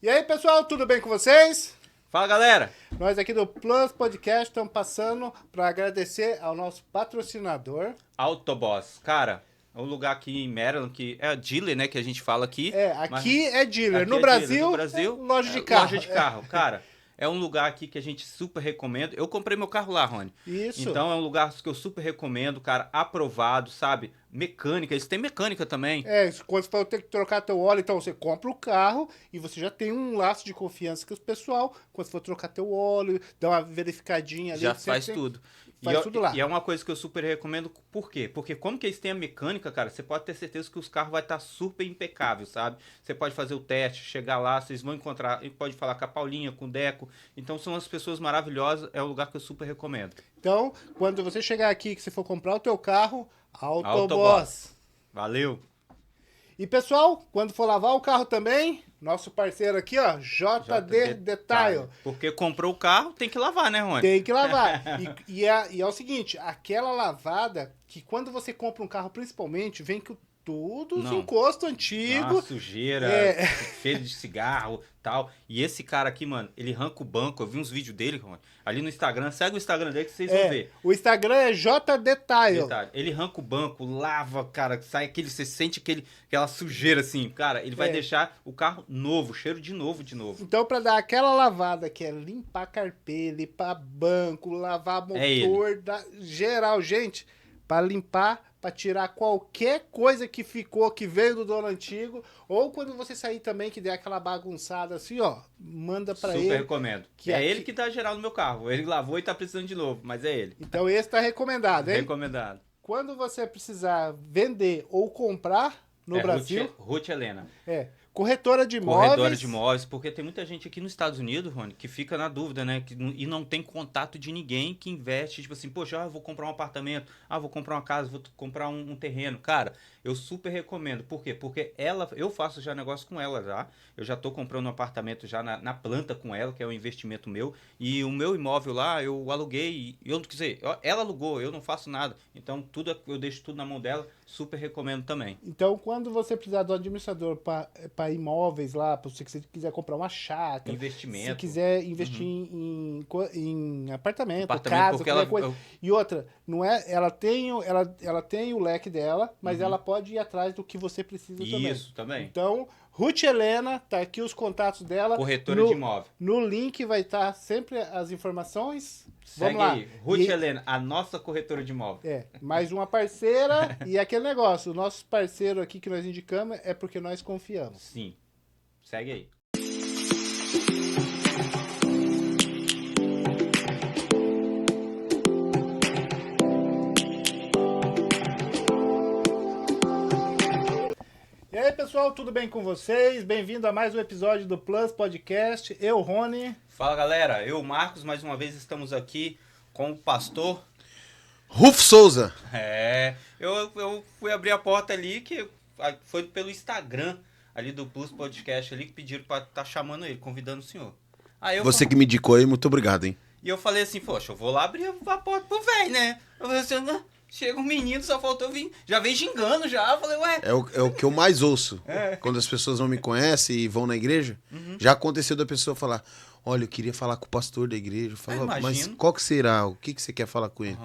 E aí, pessoal, tudo bem com vocês? Fala, galera! Nós aqui do Plus Podcast estamos passando para agradecer ao nosso patrocinador. Autoboss. Cara, é um lugar aqui em Maryland, que é a dealer, né, que a gente fala aqui. Aqui é dealer. Aqui No é Brasil, dealer. No Brasil, loja de carro. Loja de carro, cara. É um lugar aqui que a gente super recomenda. Eu comprei meu carro lá, Rony. Isso. Então é um lugar que eu super recomendo, cara. Aprovado, sabe? Mecânica, eles têm mecânica também. Quando você for ter que trocar teu óleo, então você compra o carro e você já tem um laço de confiança com o pessoal. Quando você for trocar teu óleo, dá uma verificadinha ali. Já faz tudo. Faz tudo lá. E é uma coisa que eu super recomendo. Por quê? Porque como que eles têm a mecânica, cara, você pode ter certeza que os carros vai estar super impecável, sabe? Você pode fazer o teste, chegar lá, vocês vão encontrar, pode falar com a Paulinha, com o Deco. Então são as pessoas maravilhosas, é um lugar que eu super recomendo. Então, quando você chegar aqui, que você for comprar o teu carro, Autoboss. Autoboss. Valeu! E pessoal, quando for lavar o carro também, nosso parceiro aqui, ó, JD Detail. Porque comprou o carro, tem que lavar, né, Rony? Tem que lavar. E é o seguinte, aquela lavada que quando você compra um carro, principalmente, vem com tudo os encostos antigos. Sujeira, cheiro de cigarro tal. E esse cara aqui, mano, ele arranca o banco. Eu vi uns vídeos dele, Rony, ali no Instagram. Segue o Instagram dele que vocês vão ver. O Instagram é JD Detail. Ele arranca o banco, lava, cara, sai aquele, você sente aquela sujeira assim. Cara, ele vai deixar o carro novo, cheiro de novo. Então, pra dar aquela lavada que é limpar carpê, limpar banco, lavar motor, geral, gente, pra limpar, pra tirar qualquer coisa que ficou, que veio do dono antigo, ou quando você sair também, que der aquela bagunçada assim, ó, manda pra ele. Super recomendo. Ele que tá geral no meu carro. Ele lavou e tá precisando de novo, mas é ele. Então esse tá recomendado, hein? Recomendado. Quando você precisar vender ou comprar no Brasil... Ruth Helena. Corretora de imóveis. Corretora de imóveis, porque tem muita gente aqui nos Estados Unidos, Rony, que fica na dúvida, né? E não tem contato de ninguém que investe, tipo assim, poxa, eu vou comprar um apartamento, vou comprar uma casa, vou comprar um terreno. Cara, eu super recomendo. Por quê? Porque eu faço já negócio com ela já. Eu já tô comprando um apartamento já na planta com ela, que é um investimento meu. E o meu imóvel lá, eu aluguei, quer dizer, ela alugou, eu não faço nada. Então, eu deixo tudo na mão dela, super recomendo também. Então, quando você precisar do administrador para imóveis lá, se você quiser comprar uma chácara, investimento, se quiser investir em apartamento, casa, qualquer coisa. E outra, não é, ela tem o leque dela, mas ela pode ir atrás do que você precisa também. Isso, também. Então, Ruth Helena, tá aqui os contatos dela. Corretora de imóvel. No link vai estar sempre as informações. Segue aí, Ruth Helena, a nossa corretora de imóvel. Mais uma parceira e aquele negócio, o nosso parceiro aqui que nós indicamos é porque nós confiamos. Sim, segue aí. E aí, pessoal, tudo bem com vocês? Bem-vindo a mais um episódio do Plus Podcast. Eu, Rony. Fala, galera. Eu, Marcos, mais uma vez estamos aqui com o pastor Rufo Souza. Eu fui abrir a porta ali, que foi pelo Instagram ali do Plus Podcast ali, que pediram pra estar chamando ele, convidando o senhor. Você que me indicou aí, muito obrigado, hein? E eu falei assim, poxa, eu vou lá abrir a porta pro velho, né? Eu falei assim, chega um menino, só faltou vir, já vem gingando já, eu falei, ué. É o que eu mais ouço. Quando as pessoas não me conhecem e vão na igreja, já aconteceu da pessoa falar, olha, eu queria falar com o pastor da igreja. Eu falo, mas qual que será? O que você quer falar com ele?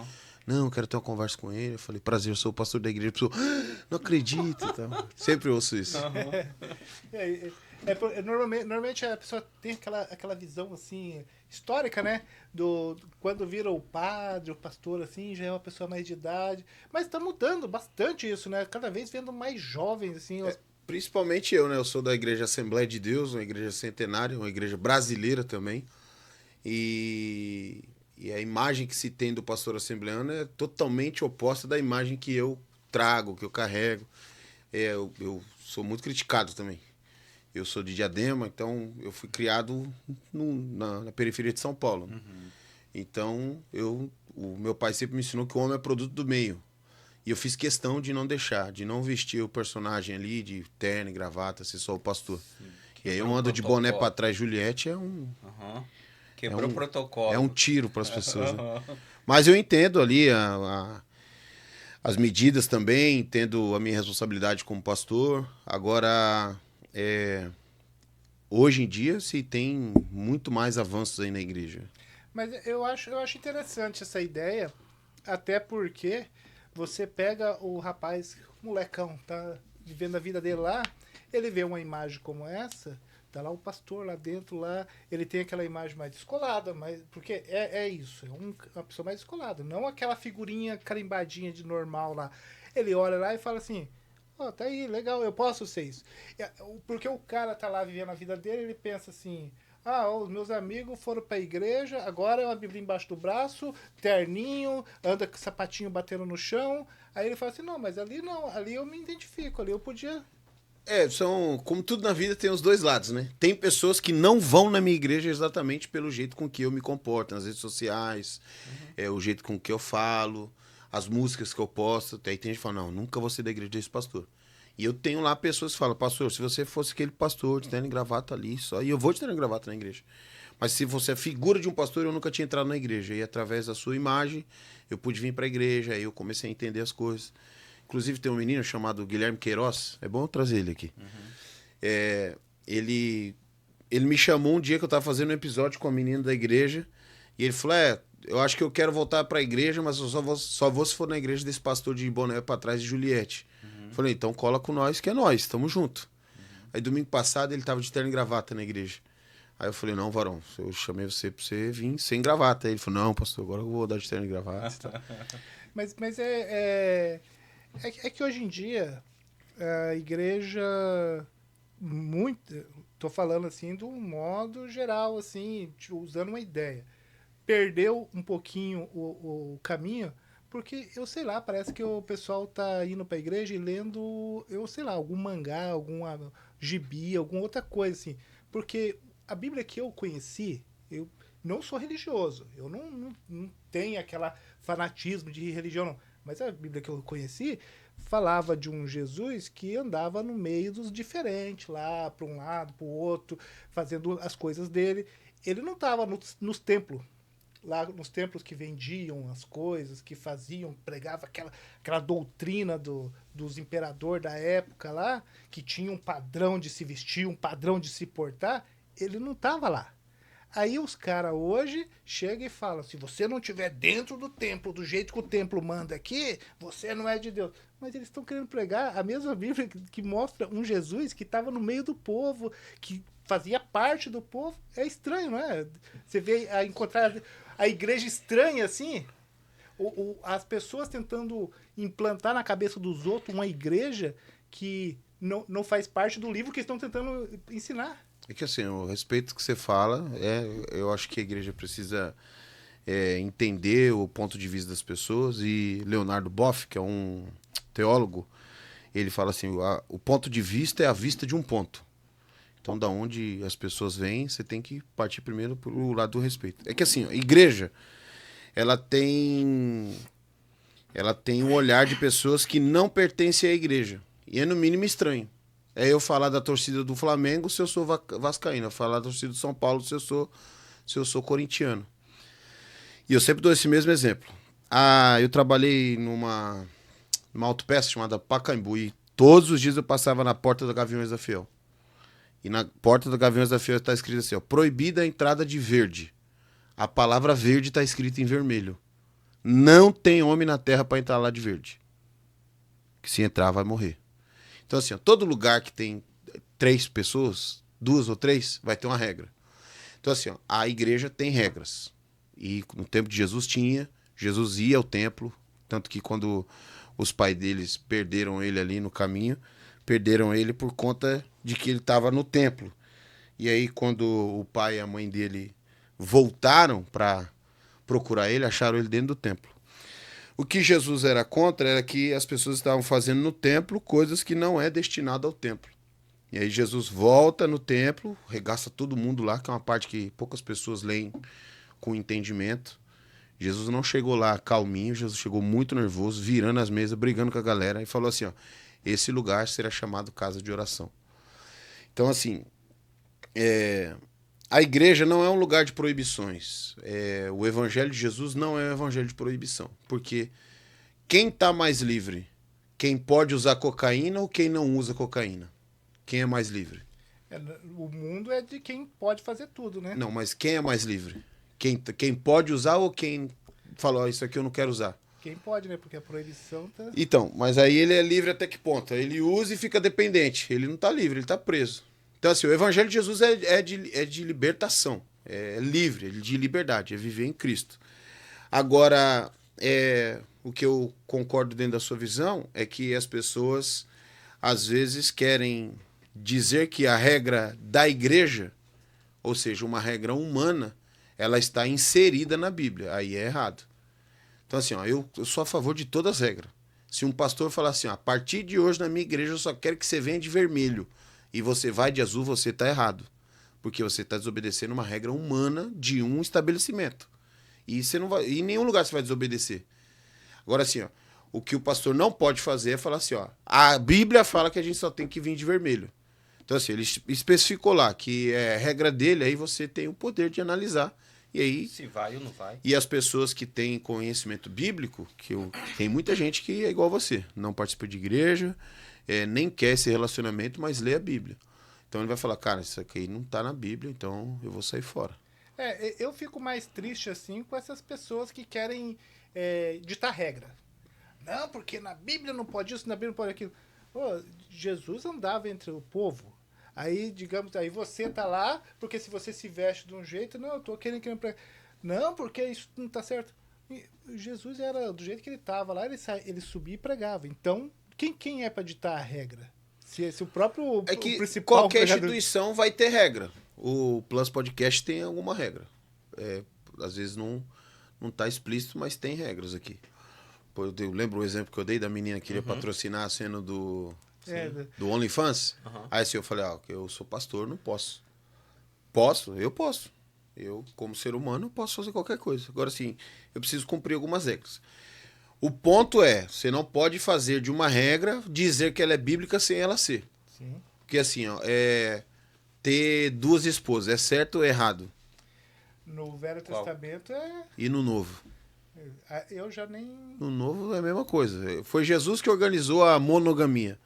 Não, eu quero ter uma conversa com ele. Eu falei, prazer, eu sou o pastor da igreja. A pessoa, não acredito. Então, sempre ouço isso. Normalmente a pessoa tem aquela visão assim histórica, né? Quando vira o padre, o pastor, assim, já é uma pessoa mais de idade. Mas tá mudando bastante isso, né? Cada vez vendo mais jovens, assim. Principalmente eu, né? Eu sou da Igreja Assembleia de Deus, uma igreja centenária, uma igreja brasileira também. E a imagem que se tem do pastor assembleano é totalmente oposta da imagem que eu trago, que eu carrego. Eu sou muito criticado também. Eu sou de Diadema, então eu fui criado na periferia de São Paulo. Então, o meu pai sempre me ensinou que o homem é produto do meio. E eu fiz questão de não deixar, de não vestir o personagem ali de terno e gravata, ser só o pastor. E aí eu ando de boné pra trás, Juliette é um... Quebrou o protocolo. É um tiro para as pessoas. Né? Mas eu entendo ali as medidas também, entendo a minha responsabilidade como pastor. Agora, hoje em dia se tem muito mais avanços aí na igreja. Mas eu acho interessante essa ideia, até porque você pega o rapaz, o molecão, tá vivendo a vida dele lá, ele vê uma imagem como essa, tá lá o pastor lá dentro, lá, ele tem aquela imagem mais descolada, mas, porque é isso, uma pessoa mais descolada, não aquela figurinha carimbadinha de normal lá. Ele olha lá e fala assim, ó, tá aí, legal, eu posso ser isso. Porque o cara tá lá vivendo a vida dele, ele pensa assim, os meus amigos foram pra igreja, agora é uma Bíblia embaixo do braço, terninho, anda com sapatinho batendo no chão. Aí ele fala assim, não, mas ali não, ali eu me identifico, ali eu podia... Como tudo na vida tem os dois lados, né? Tem pessoas que não vão na minha igreja exatamente pelo jeito com que eu me comporto nas redes sociais, o jeito com que eu falo, as músicas que eu posto. Aí tem gente que fala, não, nunca vou ser da igreja desse pastor. E eu tenho lá pessoas que falam, pastor, se você fosse aquele pastor de terno e gravata ali, só, e eu vou de terno e gravata na igreja. Mas se você é figura de um pastor, eu nunca tinha entrado na igreja. E através da sua imagem, eu pude vir para a igreja, aí eu comecei a entender as coisas. Inclusive tem um menino chamado Guilherme Queiroz, é bom eu trazer ele aqui. Ele me chamou um dia que eu estava fazendo um episódio com a menina da igreja, e ele falou, eu acho que eu quero voltar para a igreja, mas eu só vou se for na igreja desse pastor de boné para trás de Juliette. Falei, então cola com nós, que é nós, tamo junto. Aí domingo passado ele tava de terno e gravata na igreja. Aí eu falei, não, varão, eu chamei você pra você vir sem gravata. Aí ele falou, não, pastor, agora eu vou dar de terno e gravata. Mas é que hoje em dia a igreja, tô falando assim de um modo geral, assim, usando uma ideia, perdeu um pouquinho o caminho, porque, eu sei lá, parece que o pessoal tá indo pra igreja e lendo, eu sei lá, algum mangá, alguma gibi, alguma outra coisa, assim. Porque a Bíblia que eu conheci, eu não sou religioso, eu não tenho aquela fanatismo de religião, não. Mas a Bíblia que eu conheci falava de um Jesus que andava no meio dos diferentes, lá para um lado, para o outro, fazendo as coisas dele. Ele não estava nos templos, lá nos templos que vendiam as coisas, que faziam, pregava aquela doutrina dos imperadores da época lá, que tinha um padrão de se vestir, um padrão de se portar. Ele não estava lá. Aí os caras hoje chegam e falam, se você não estiver dentro do templo, do jeito que o templo manda aqui, você não é de Deus. Mas eles estão querendo pregar a mesma Bíblia que mostra um Jesus que estava no meio do povo, que fazia parte do povo. É estranho, não é? Você vê encontrar a igreja estranha assim, as pessoas tentando implantar na cabeça dos outros uma igreja que não faz parte do livro que estão tentando ensinar. É que assim, o respeito que você fala, eu acho que a igreja precisa entender o ponto de vista das pessoas, e Leonardo Boff, que é um teólogo, ele fala assim, o ponto de vista é a vista de um ponto. Então, da onde as pessoas vêm, você tem que partir primeiro pro lado do respeito. É que assim, a igreja, ela tem um olhar de pessoas que não pertencem à igreja, e é no mínimo estranho. É eu falar da torcida do Flamengo se eu sou vascaíno. Falar da torcida do São Paulo se eu sou corintiano. E eu sempre dou esse mesmo exemplo. Eu trabalhei numa autopeça chamada Pacaembu, e todos os dias eu passava na porta da Gaviões da Fiel. E na porta da Gaviões da Fiel está escrito assim, proibida a entrada de verde. A palavra verde está escrita em vermelho. Não tem homem na terra para entrar lá de verde. Que se entrar vai morrer. Então, assim, todo lugar que tem 3 pessoas, 2 ou 3, vai ter uma regra. Então, assim, a igreja tem regras. E no tempo de Jesus Jesus ia ao templo, tanto que quando os pais deles perderam ele ali no caminho, perderam ele por conta de que ele estava no templo. E aí, quando o pai e a mãe dele voltaram para procurar ele, acharam ele dentro do templo. O que Jesus era contra era que as pessoas estavam fazendo no templo coisas que não é destinado ao templo. E aí Jesus volta no templo, regaça todo mundo lá, que é uma parte que poucas pessoas leem com entendimento. Jesus não chegou lá calminho, Jesus chegou muito nervoso, virando as mesas, brigando com a galera, e falou assim, esse lugar será chamado casa de oração. Então, assim, a igreja não é um lugar de proibições. O evangelho de Jesus não é um evangelho de proibição. Porque quem está mais livre? Quem pode usar cocaína ou quem não usa cocaína? Quem é mais livre? O mundo é de quem pode fazer tudo, né? Não, mas quem é mais livre? Quem pode usar ou quem falou, isso aqui eu não quero usar? Quem pode, né? Porque a proibição tá... Então, mas aí ele é livre até que ponto? Ele usa e fica dependente. Ele não tá livre, ele tá preso. Então, assim, o evangelho de Jesus é de libertação. É livre, é de liberdade, é viver em Cristo. Agora, o que eu concordo dentro da sua visão é que as pessoas, às vezes, querem dizer que a regra da igreja, ou seja, uma regra humana, ela está inserida na Bíblia. Aí é errado. Então, assim, ó, eu sou a favor de todas as regras. Se um pastor falar assim, ó, a partir de hoje na minha igreja eu só quero que você venha de vermelho e você vai de azul, você está errado. Porque você está desobedecendo uma regra humana de um estabelecimento. E você não vai, em nenhum lugar você vai desobedecer. Agora, assim, ó, o que o pastor não pode fazer é falar assim, ó, a Bíblia fala que a gente só tem que vir de vermelho. Então, assim, ele especificou lá que é regra dele, aí você tem o poder de analisar. E aí, se vai ou não vai. E as pessoas que têm conhecimento bíblico, tem muita gente que é igual a você, não participa de igreja, nem quer esse relacionamento, mas lê a Bíblia. Então ele vai falar, cara, isso aqui não está na Bíblia, então eu vou sair fora. Eu fico mais triste assim com essas pessoas que querem ditar regra. Não, porque na Bíblia não pode isso, na Bíblia não pode aquilo. Pô, Jesus andava entre o povo. Aí, digamos, aí você tá lá, porque se você se veste de um jeito, não, eu tô querendo pregar. Não, porque isso não tá certo. E Jesus era do jeito que ele tava lá, ele subia e pregava. Então, quem é para ditar a regra? Se o próprio É que o principal qualquer pregador... instituição vai ter regra. O Plus Podcast tem alguma regra. Às vezes não tá explícito, mas tem regras aqui. Eu lembro o exemplo que eu dei da menina que queria patrocinar a cena do OnlyFans. Aí assim, eu falei, eu sou pastor, não posso. Eu posso. Eu, como ser humano, posso fazer qualquer coisa. Agora, assim, eu preciso cumprir algumas regras. O ponto você não pode fazer de uma regra dizer que ela é bíblica sem ela ser. Sim. Porque assim, ter duas esposas, é certo ou errado? No Velho Testamento E no Novo? Eu já nem... No Novo é a mesma coisa. Foi Jesus que organizou a monogamia.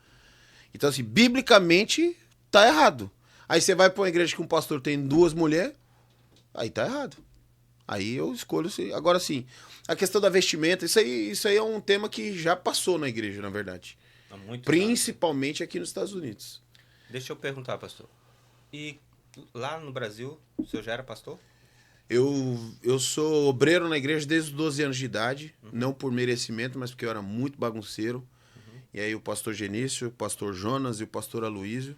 Então, assim, biblicamente, tá errado. Aí você vai pra uma igreja que um pastor tem duas mulheres, aí tá errado. Aí eu escolho... Agora, sim, a questão da vestimenta, isso aí é um tema que já passou na igreja, na verdade. Há muito Principalmente aqui nos Estados Unidos. Deixa eu perguntar, pastor. E lá no Brasil, o senhor já era pastor? Eu sou obreiro na igreja desde os 12 anos de idade, não por merecimento, mas porque eu era muito bagunceiro. E aí o pastor Genício, o pastor Jonas e o pastor Aloísio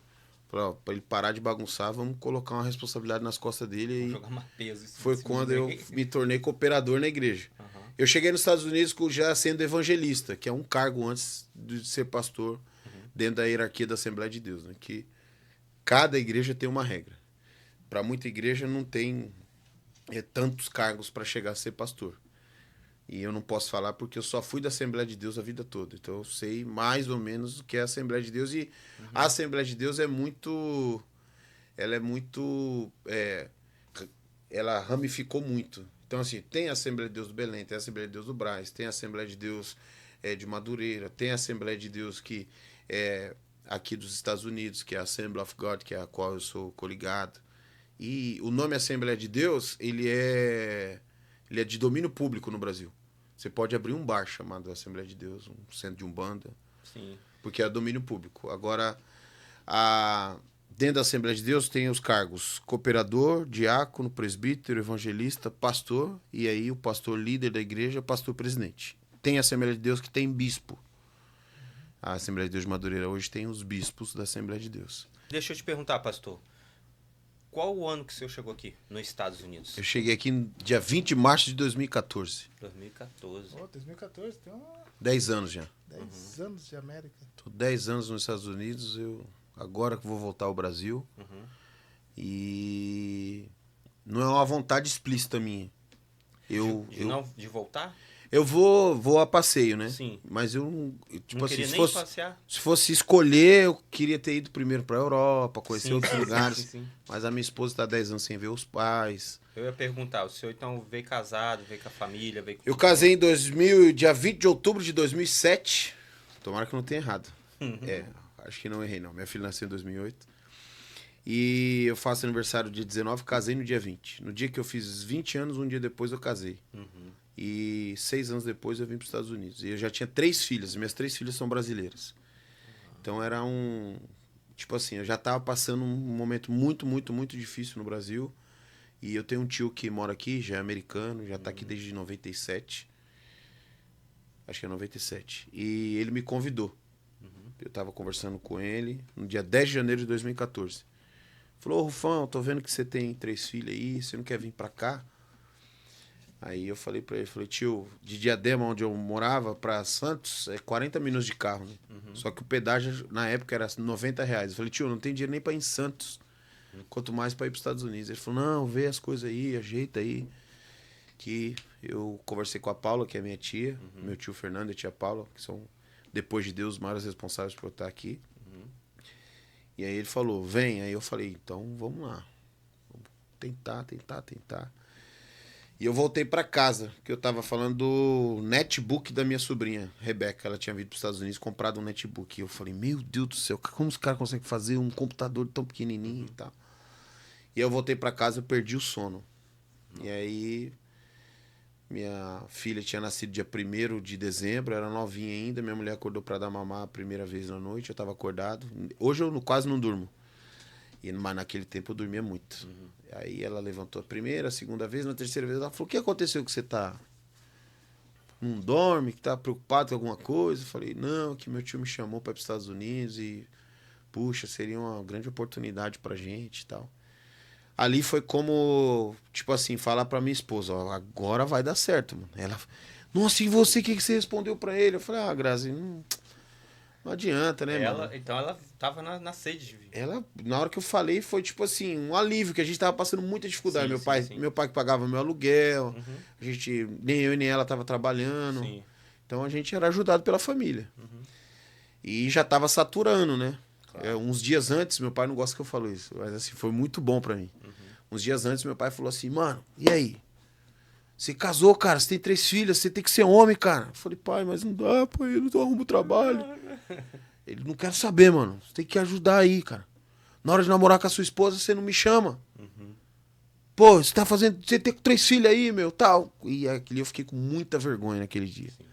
falaram, para ele parar de bagunçar, vamos colocar uma responsabilidade nas costas dele. Vamos e jogar uma peso. foi quando eu me tornei cooperador na igreja. Eu cheguei nos Estados Unidos já sendo evangelista, que é um cargo antes de ser pastor, dentro da hierarquia da Assembleia de Deus, né? Que cada igreja tem uma regra. Para muita igreja não tem tantos cargos para chegar a ser pastor. E eu não posso falar porque eu só fui da Assembleia de Deus a vida toda. Então eu sei mais ou menos o que é a Assembleia de Deus. E a Assembleia de Deus ela ramificou muito. Então, assim, tem a Assembleia de Deus do Belém, tem a Assembleia de Deus do Brás, tem a Assembleia de Deus de Madureira, tem a Assembleia de Deus que é aqui dos Estados Unidos, que é a Assembly of God, que é a qual eu sou coligado. E o nome Assembleia de Deus, ele é de domínio público no Brasil. Você pode abrir um bar chamado Assembleia de Deus, um centro de Umbanda, Sim. porque é domínio público. Agora, dentro da Assembleia de Deus tem os cargos cooperador, diácono, presbítero, evangelista, pastor, e aí o pastor líder da igreja, pastor presidente. Tem a Assembleia de Deus que tem bispo. A Assembleia de Deus de Madureira hoje tem os bispos da Assembleia de Deus. Deixa eu te perguntar, pastor. Qual o ano que o senhor chegou aqui, nos Estados Unidos? Eu cheguei aqui no dia 20 de março de 2014. 2014. 2014, tem 10 anos já. 10 anos de América. Tô 10 anos nos Estados Unidos, agora que vou voltar ao Brasil. E não é uma vontade explícita minha. De voltar? Eu vou a passeio, né? Sim. Mas eu tipo não assim, queria se nem fosse, passear? se fosse escolher, eu queria ter ido primeiro para a Europa, conhecer outros lugares. Sim. Mas a minha esposa está 10 anos sem ver os pais. Eu ia perguntar, o senhor então veio casado, veio com a família, veio com... Eu casei dia 20 de outubro de 2007. Tomara que eu não tenha errado. Acho que não errei não. Minha filha nasceu em 2008. E eu faço aniversário dia 19, casei no dia 20. No dia que eu fiz 20 anos, um dia depois eu casei. E 6 anos depois eu vim para os Estados Unidos. E eu já tinha 3 filhas, minhas 3 filhas são brasileiras. Então era um... Tipo assim, eu já estava passando um momento muito, muito, muito difícil no Brasil. E eu tenho um tio que mora aqui, já é americano, já está aqui desde 97. Acho que é 97. E ele me convidou. Eu estava conversando com ele no dia 10 de janeiro de 2014. Falou, ô Rufão, tô vendo que você tem 3 filhas aí, você não quer vir para cá? Aí eu falei para ele, falei, tio, de Diadema, onde eu morava, para Santos, é 40 minutos de carro, né? Só que o pedágio, na época, era R$90. Eu falei, tio, não tem dinheiro nem para ir em Santos, quanto mais para ir para os Estados Unidos. Ele falou, não, vê as coisas aí, ajeita aí. Que eu conversei com a Paula, que é minha tia, meu tio Fernando e a tia Paula, que são, depois de Deus, os maiores responsáveis por eu estar aqui. E aí ele falou, vem. Aí eu falei, então vamos lá. Vamos tentar. E eu voltei para casa, que eu tava falando do netbook da minha sobrinha, Rebeca. Ela tinha vindo para os Estados Unidos, comprado um netbook. E eu falei, meu Deus do céu, como os caras conseguem fazer um computador tão pequenininho e tal? E eu voltei para casa, eu perdi o sono. E aí, minha filha tinha nascido dia 1º de dezembro, era novinha ainda. Minha mulher acordou para dar mamar a primeira vez na noite, eu tava acordado. Hoje eu quase não durmo. Mas naquele tempo eu dormia muito. Aí ela levantou a primeira, a segunda vez, na terceira vez ela falou, o que aconteceu que você tá... Não dorme, que tá preocupado com alguma coisa? Eu falei, não, que meu tio me chamou para ir para os Estados Unidos e, puxa, seria uma grande oportunidade pra gente e tal. Ali foi como, tipo assim, falar pra minha esposa, ó, agora vai dar certo, mano. Ela, nossa, e você, o que você respondeu pra ele? Eu falei, Grazi, não adianta, né, mano? Então ela tava na sede de vir. Ela, na hora que eu falei, foi tipo assim, um alívio, que a gente tava passando muita dificuldade. Meu pai que pagava meu aluguel, a gente, nem eu nem ela tava trabalhando. Sim. Então a gente era ajudado pela família. E já tava saturando, né? Claro. Uns dias antes, meu pai não gosta que eu falo isso, mas assim, foi muito bom pra mim. Uns dias antes, meu pai falou assim, mano, e aí? Você casou, cara, você tem 3 filhas, você tem que ser homem, cara. Eu falei, pai, mas não dá, pai, eu não arrumo trabalho. Ele, não quero saber, mano, você tem que ajudar aí, cara. Na hora de namorar com a sua esposa, você não me chama. Pô, você tá fazendo, você tem 3 filhas aí, meu, tal. E aquele eu fiquei com muita vergonha naquele dia. Sim.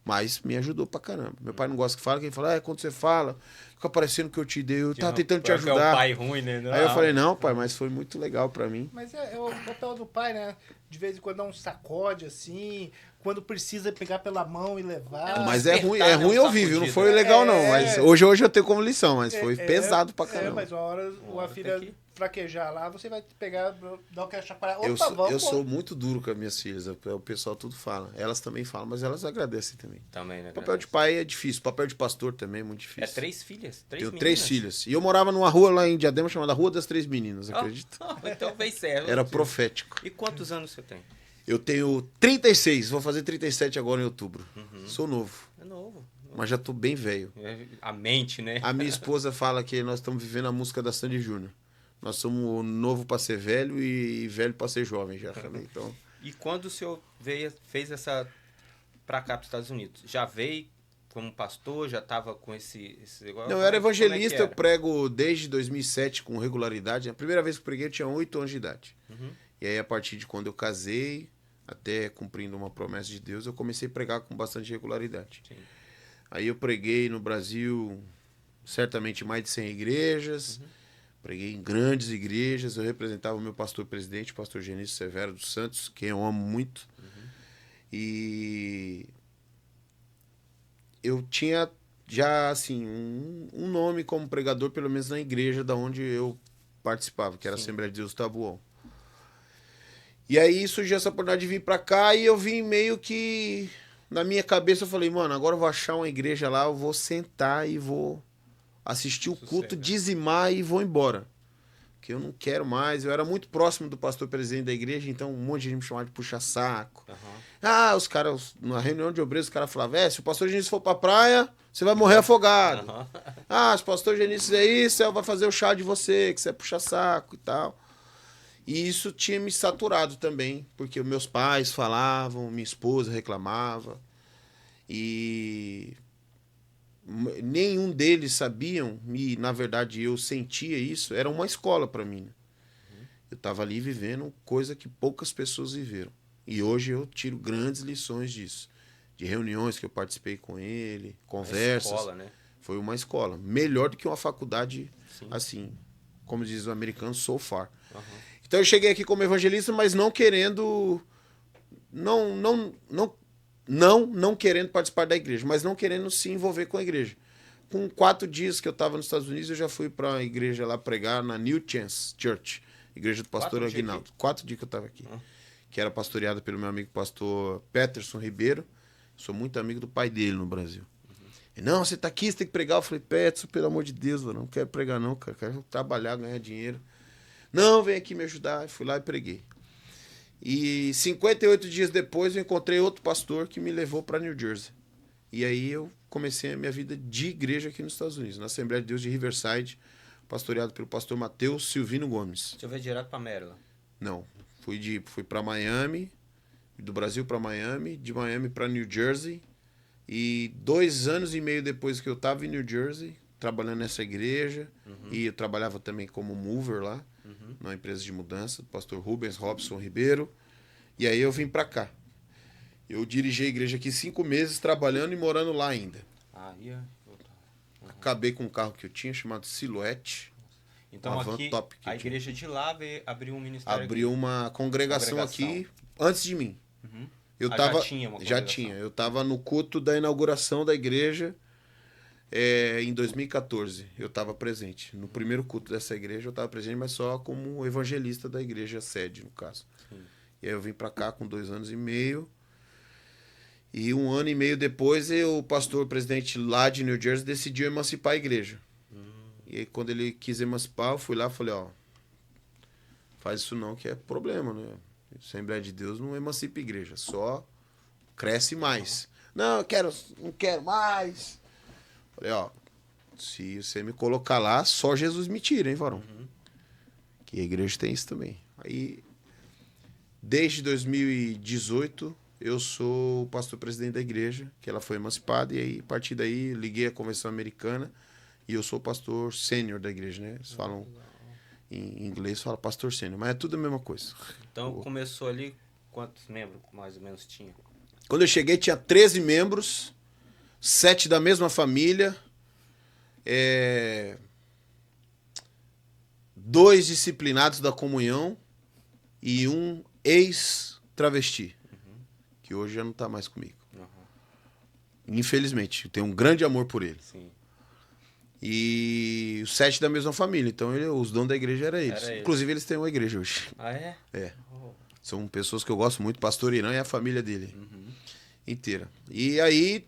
Mas me ajudou pra caramba. Meu pai não gosta que fala, quem fala, quando você fala, fica parecendo que eu te dei, eu tava tentando te ajudar. É o pai ruim, né? Aí eu falei, não, pai, mas foi muito legal pra mim. Mas é o papel do pai, né? De vez em quando dá um sacode assim, quando precisa pegar pela mão e levar. Mas é ruim eu vivo, não foi legal não. Mas hoje eu tenho como lição, mas foi pesado pra caramba. Mas uma hora a filha fraquejar lá, você vai pegar, dar aquela chacoalhada. Eu sou muito duro com as minhas filhas, o pessoal tudo fala. Elas também falam, mas elas agradecem também. Também, né? O papel de pai é difícil, o papel de pastor também é muito difícil. É 3 filhas? Tenho 3 filhas. E eu morava numa rua lá em Diadema chamada Rua das 3 Meninas, acredita? Então veio certo. Era profético. E quantos anos você tem? Eu tenho 36, vou fazer 37 agora em outubro. Sou novo. É novo. Mas já tô bem velho. A mente, né? A minha esposa fala que nós estamos vivendo a música da Sandy Júnior. Nós somos novo para ser velho e velho para ser jovem já. Então... E quando o senhor fez essa para cá para os Estados Unidos, já veio como pastor, já estava com esse negócio? Não, eu era evangelista, eu prego desde 2007 com regularidade. A primeira vez que eu preguei eu tinha 8 anos de idade. E aí a partir de quando eu casei, até cumprindo uma promessa de Deus, eu comecei a pregar com bastante regularidade. Sim. Aí eu preguei no Brasil, certamente mais de 100 igrejas, preguei em grandes igrejas, eu representava o meu pastor-presidente, o pastor Genício Severo dos Santos, quem eu amo muito. E eu tinha já, assim, um nome como pregador, pelo menos na igreja da onde eu participava, que era a Assembleia de Deus Tabuão. E aí surgiu essa oportunidade de vir pra cá e eu vim meio que... Na minha cabeça eu falei, mano, agora eu vou achar uma igreja lá, eu vou sentar e vou assistir o culto, dizimar e vou embora. Porque eu não quero mais. Eu era muito próximo do pastor presidente da igreja, então um monte de gente me chamava de puxa-saco. Os caras, na reunião de obreiros, os caras falavam, se o pastor Genício for pra praia, você vai morrer afogado. Se o pastor Genício fizer isso, ele vai fazer o chá de você, que você é puxa-saco e tal. E isso tinha me saturado também, porque meus pais falavam, minha esposa reclamava. E nenhum deles sabiam, e na verdade eu sentia isso, era uma escola para mim. Né? Eu estava ali vivendo coisa que poucas pessoas viveram. E hoje eu tiro grandes lições disso. De reuniões que eu participei com ele, conversas. Uma escola, né? Foi uma escola. Melhor do que uma faculdade, Sim. assim, como diz o americano, so far. Uhum. Então eu cheguei aqui como evangelista, mas não querendo... Não querendo participar da igreja, mas não querendo se envolver com a igreja. Com 4 dias que eu estava nos Estados Unidos, eu já fui para a igreja lá pregar na New Chance Church, igreja do pastor Aguinaldo. 4 dias que eu estava aqui. Que era pastoreada pelo meu amigo pastor Peterson Ribeiro. Sou muito amigo do pai dele no Brasil. E, não, você tá aqui, você tem que pregar. Eu falei, Peterson, pelo amor de Deus, eu não quero pregar não, cara. Quero trabalhar, ganhar dinheiro. Não, vem aqui me ajudar. Eu fui lá e preguei. E 58 dias depois eu encontrei outro pastor que me levou para New Jersey. E aí eu comecei a minha vida de igreja aqui nos Estados Unidos, na Assembleia de Deus de Riverside, pastoreado pelo pastor Mateus Silvino Gomes. Você veio direto para Maryland? Não, fui para Miami, do Brasil para Miami, de Miami para New Jersey. E 2 anos e meio depois que eu estava em New Jersey, trabalhando nessa igreja, e eu trabalhava também como mover lá, numa empresa de mudança, do pastor Rubens Robson Ribeiro. E aí eu vim para cá. Eu dirigi a igreja aqui 5 meses, trabalhando e morando lá ainda. Acabei com um carro que eu tinha, chamado Silhouette. Então aqui, a igreja de lá abriu um ministério abriu aqui. Uma congregação aqui antes de mim. Eu já tinha. Eu estava no culto da inauguração da igreja em 2014. Eu estava presente. No primeiro culto dessa igreja eu estava presente, mas só como evangelista da igreja sede, no caso. Sim. E aí eu vim para cá com 2 anos e meio. E 1 ano e meio depois, o pastor presidente lá de New Jersey decidiu emancipar a igreja. E aí quando ele quis emancipar, eu fui lá e falei, faz isso não, que é problema, né? Assembleia de Deus não emancipa a igreja, só cresce mais. Não, não quero mais. Falei, se você me colocar lá, só Jesus me tira, hein, varão? Que a igreja tem isso também. Aí, desde 2018, eu sou o pastor presidente da igreja, que ela foi emancipada, e aí, a partir daí, liguei a convenção americana, e eu sou o pastor sênior da igreja, né? Eles falam, em inglês, fala pastor sênior, mas é tudo a mesma coisa. Então, começou ali, quantos membros mais ou menos tinha? Quando eu cheguei, tinha 13 membros, 7 da mesma família, 2 disciplinados da comunhão e 1 ex-travesti, que hoje já não está mais comigo. Infelizmente, eu tenho um grande amor por ele. Sim. E os 7 da mesma família, então os donos da igreja eram eles. Inclusive, eles têm uma igreja hoje. Ah, é? É. São pessoas que eu gosto muito, pastor Irã e a família dele inteira. E aí,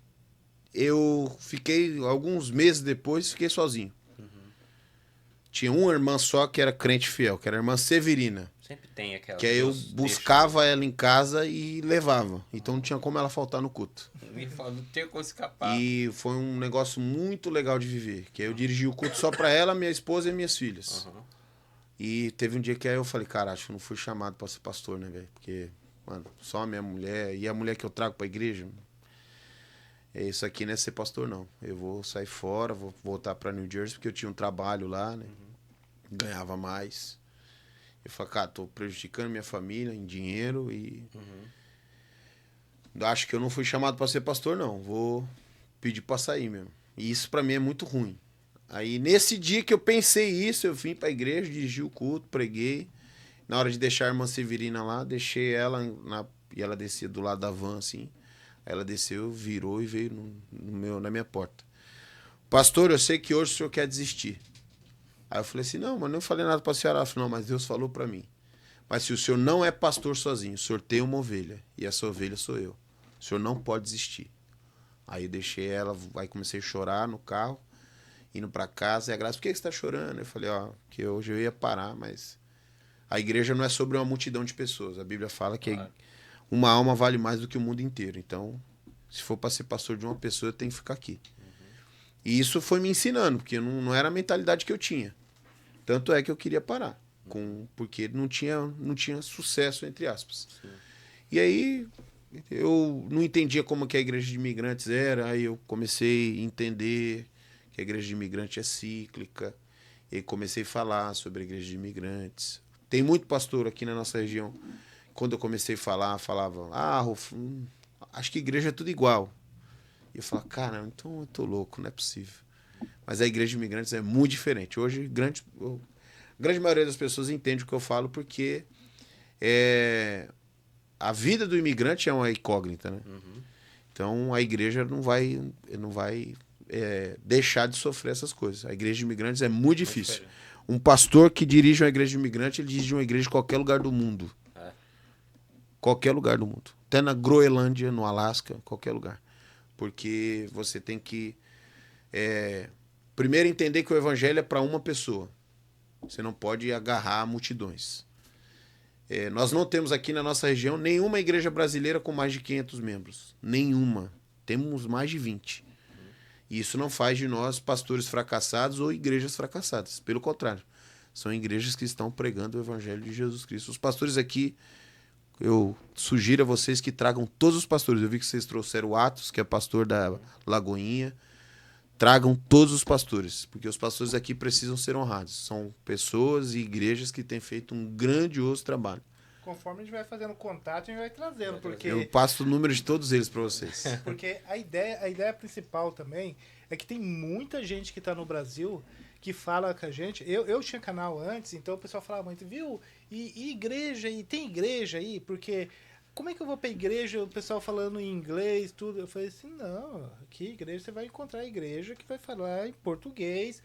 eu fiquei, alguns meses depois, fiquei sozinho. Tinha uma irmã só que era crente fiel, que era a irmã Severina. Sempre tem aquela. Que aí eu buscava ela em casa e levava. Então não tinha como ela faltar no culto. Não tinha como escapar. E foi um negócio muito legal de viver. Que aí eu dirigi o culto só pra ela, minha esposa e minhas filhas. E teve um dia que aí eu falei, cara, acho que não fui chamado pra ser pastor, né, velho? Porque, mano, só a minha mulher e a mulher que eu trago pra igreja... Isso aqui não é ser pastor, não. Eu vou sair fora, vou voltar pra New Jersey, porque eu tinha um trabalho lá, né? Ganhava mais. Eu falei, cara, tô prejudicando minha família em dinheiro e... Acho que eu não fui chamado pra ser pastor, não. Vou pedir pra sair mesmo. E isso pra mim é muito ruim. Aí, nesse dia que eu pensei isso, eu vim pra igreja, dirigi o culto, preguei. Na hora de deixar a irmã Severina lá, deixei ela, e ela descia do lado da van, assim... Ela desceu, virou e veio na minha porta. Pastor, eu sei que hoje o senhor quer desistir. Aí eu falei assim, não, mas não falei nada para a senhora. Ela falou, não, mas Deus falou para mim. Mas se o senhor não é pastor sozinho, o senhor tem uma ovelha, e essa ovelha sou eu. O senhor não pode desistir. Aí eu deixei ela, aí comecei a chorar no carro, indo para casa. E a Graça, por que você está chorando? Eu falei, que hoje eu ia parar, mas a igreja não é sobre uma multidão de pessoas. A Bíblia fala que... Uma alma vale mais do que o mundo inteiro. Então, se for para ser pastor de uma pessoa, eu tenho que ficar aqui. E isso foi me ensinando, porque não era a mentalidade que eu tinha. Tanto é que eu queria parar. Porque não tinha sucesso, entre aspas. Sim. E aí, eu não entendia como que a igreja de imigrantes era, aí eu comecei a entender que a igreja de imigrantes é cíclica, e comecei a falar sobre a igreja de imigrantes. Tem muito pastor aqui na nossa região. Quando eu comecei a falar, falava, Rolf, acho que igreja é tudo igual. E eu falava, cara, então eu tô louco, não é possível. Mas a igreja de imigrantes é muito diferente. Hoje, a grande maioria das pessoas entende o que eu falo porque a vida do imigrante é uma incógnita, né? Uhum. Então, a igreja não vai deixar de sofrer essas coisas. A igreja de imigrantes é muito difícil. Um pastor que dirige uma igreja de imigrante, ele dirige uma igreja em qualquer lugar do mundo. Qualquer lugar do mundo. Até na Groenlândia, no Alasca, qualquer lugar. Porque você tem que primeiro entender que o evangelho é para uma pessoa. Você não pode agarrar multidões. Nós não temos aqui na nossa região nenhuma igreja brasileira com mais de 500 membros. Nenhuma. Temos mais de 20. E isso não faz de nós pastores fracassados ou igrejas fracassadas. Pelo contrário. São igrejas que estão pregando o evangelho de Jesus Cristo. Os pastores aqui, eu sugiro a vocês que tragam todos os pastores. Eu vi que vocês trouxeram o Atos, que é pastor da Lagoinha. Tragam todos os pastores, porque os pastores aqui precisam ser honrados. São pessoas e igrejas que têm feito um grandioso trabalho. Conforme a gente vai fazendo contato, a gente vai trazendo. Porque... Eu passo o número de todos eles para vocês. Porque a ideia principal também é que tem muita gente que está no Brasil que fala com a gente. Eu tinha canal antes, então o pessoal falava muito, viu? E igreja, e tem igreja aí? Porque... Como é que eu vou pra igreja, o pessoal falando em inglês, tudo? Eu falei assim, não, aqui igreja você vai encontrar a igreja que vai falar em português.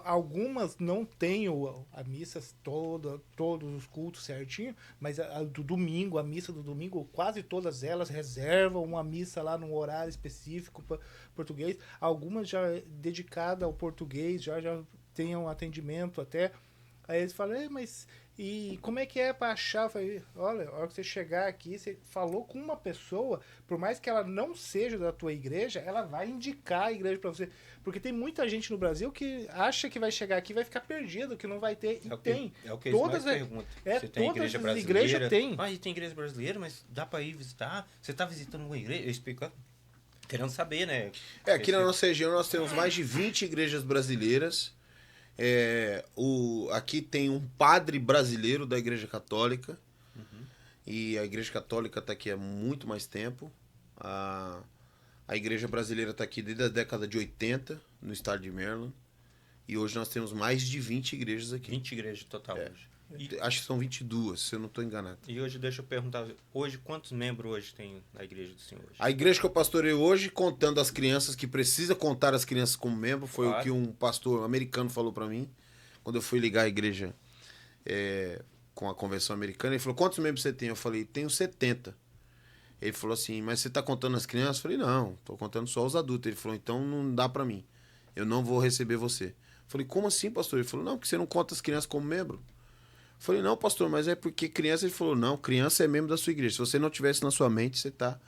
Algumas não têm a missa todos os cultos certinho, mas do domingo, a missa do domingo, quase todas elas reservam uma missa lá num horário específico para português. Algumas já dedicadas ao português, já tem um atendimento até. Aí eles falam, mas... E como é que é para achar? Eu falei, olha, a hora que você chegar aqui, você falou com uma pessoa, por mais que ela não seja da tua igreja, ela vai indicar a igreja para você. Porque tem muita gente no Brasil que acha que vai chegar aqui e vai ficar perdido, que não vai ter. E tem. É o que eles mais perguntam. Você tem igreja brasileira? Igreja tem. Mas tem igreja brasileira, mas dá para ir visitar? Você está visitando uma igreja? Eu explico, querendo saber, né? Aqui na nossa região nós temos mais de 20 igrejas brasileiras. Aqui tem um padre brasileiro da Igreja Católica. Uhum. E a Igreja Católica está aqui há muito mais tempo. A Igreja Brasileira está aqui desde a década de 80, no estado de Maryland. E hoje nós temos mais de 20 igrejas aqui. 20 igrejas total hoje. Acho que são 22, se eu não estou enganado. E hoje, deixa eu perguntar, hoje quantos membros hoje tem na igreja do Senhor? Hoje? A igreja que eu pastorei hoje, contando as crianças, que precisa contar as crianças como membro, foi o que um pastor americano falou para mim, quando eu fui ligar a igreja com a convenção americana. Ele falou, quantos membros você tem? Eu falei, tenho 70. Ele falou assim, mas você está contando as crianças? Eu falei, não, estou contando só os adultos. Ele falou, então não dá para mim, eu não vou receber você. Eu falei, como assim, pastor? Ele falou, não, porque você não conta as crianças como membro. Eu falei, não, pastor, mas é porque criança... Ele falou, não, criança é membro da sua igreja. Se você não tivesse na sua mente, você tá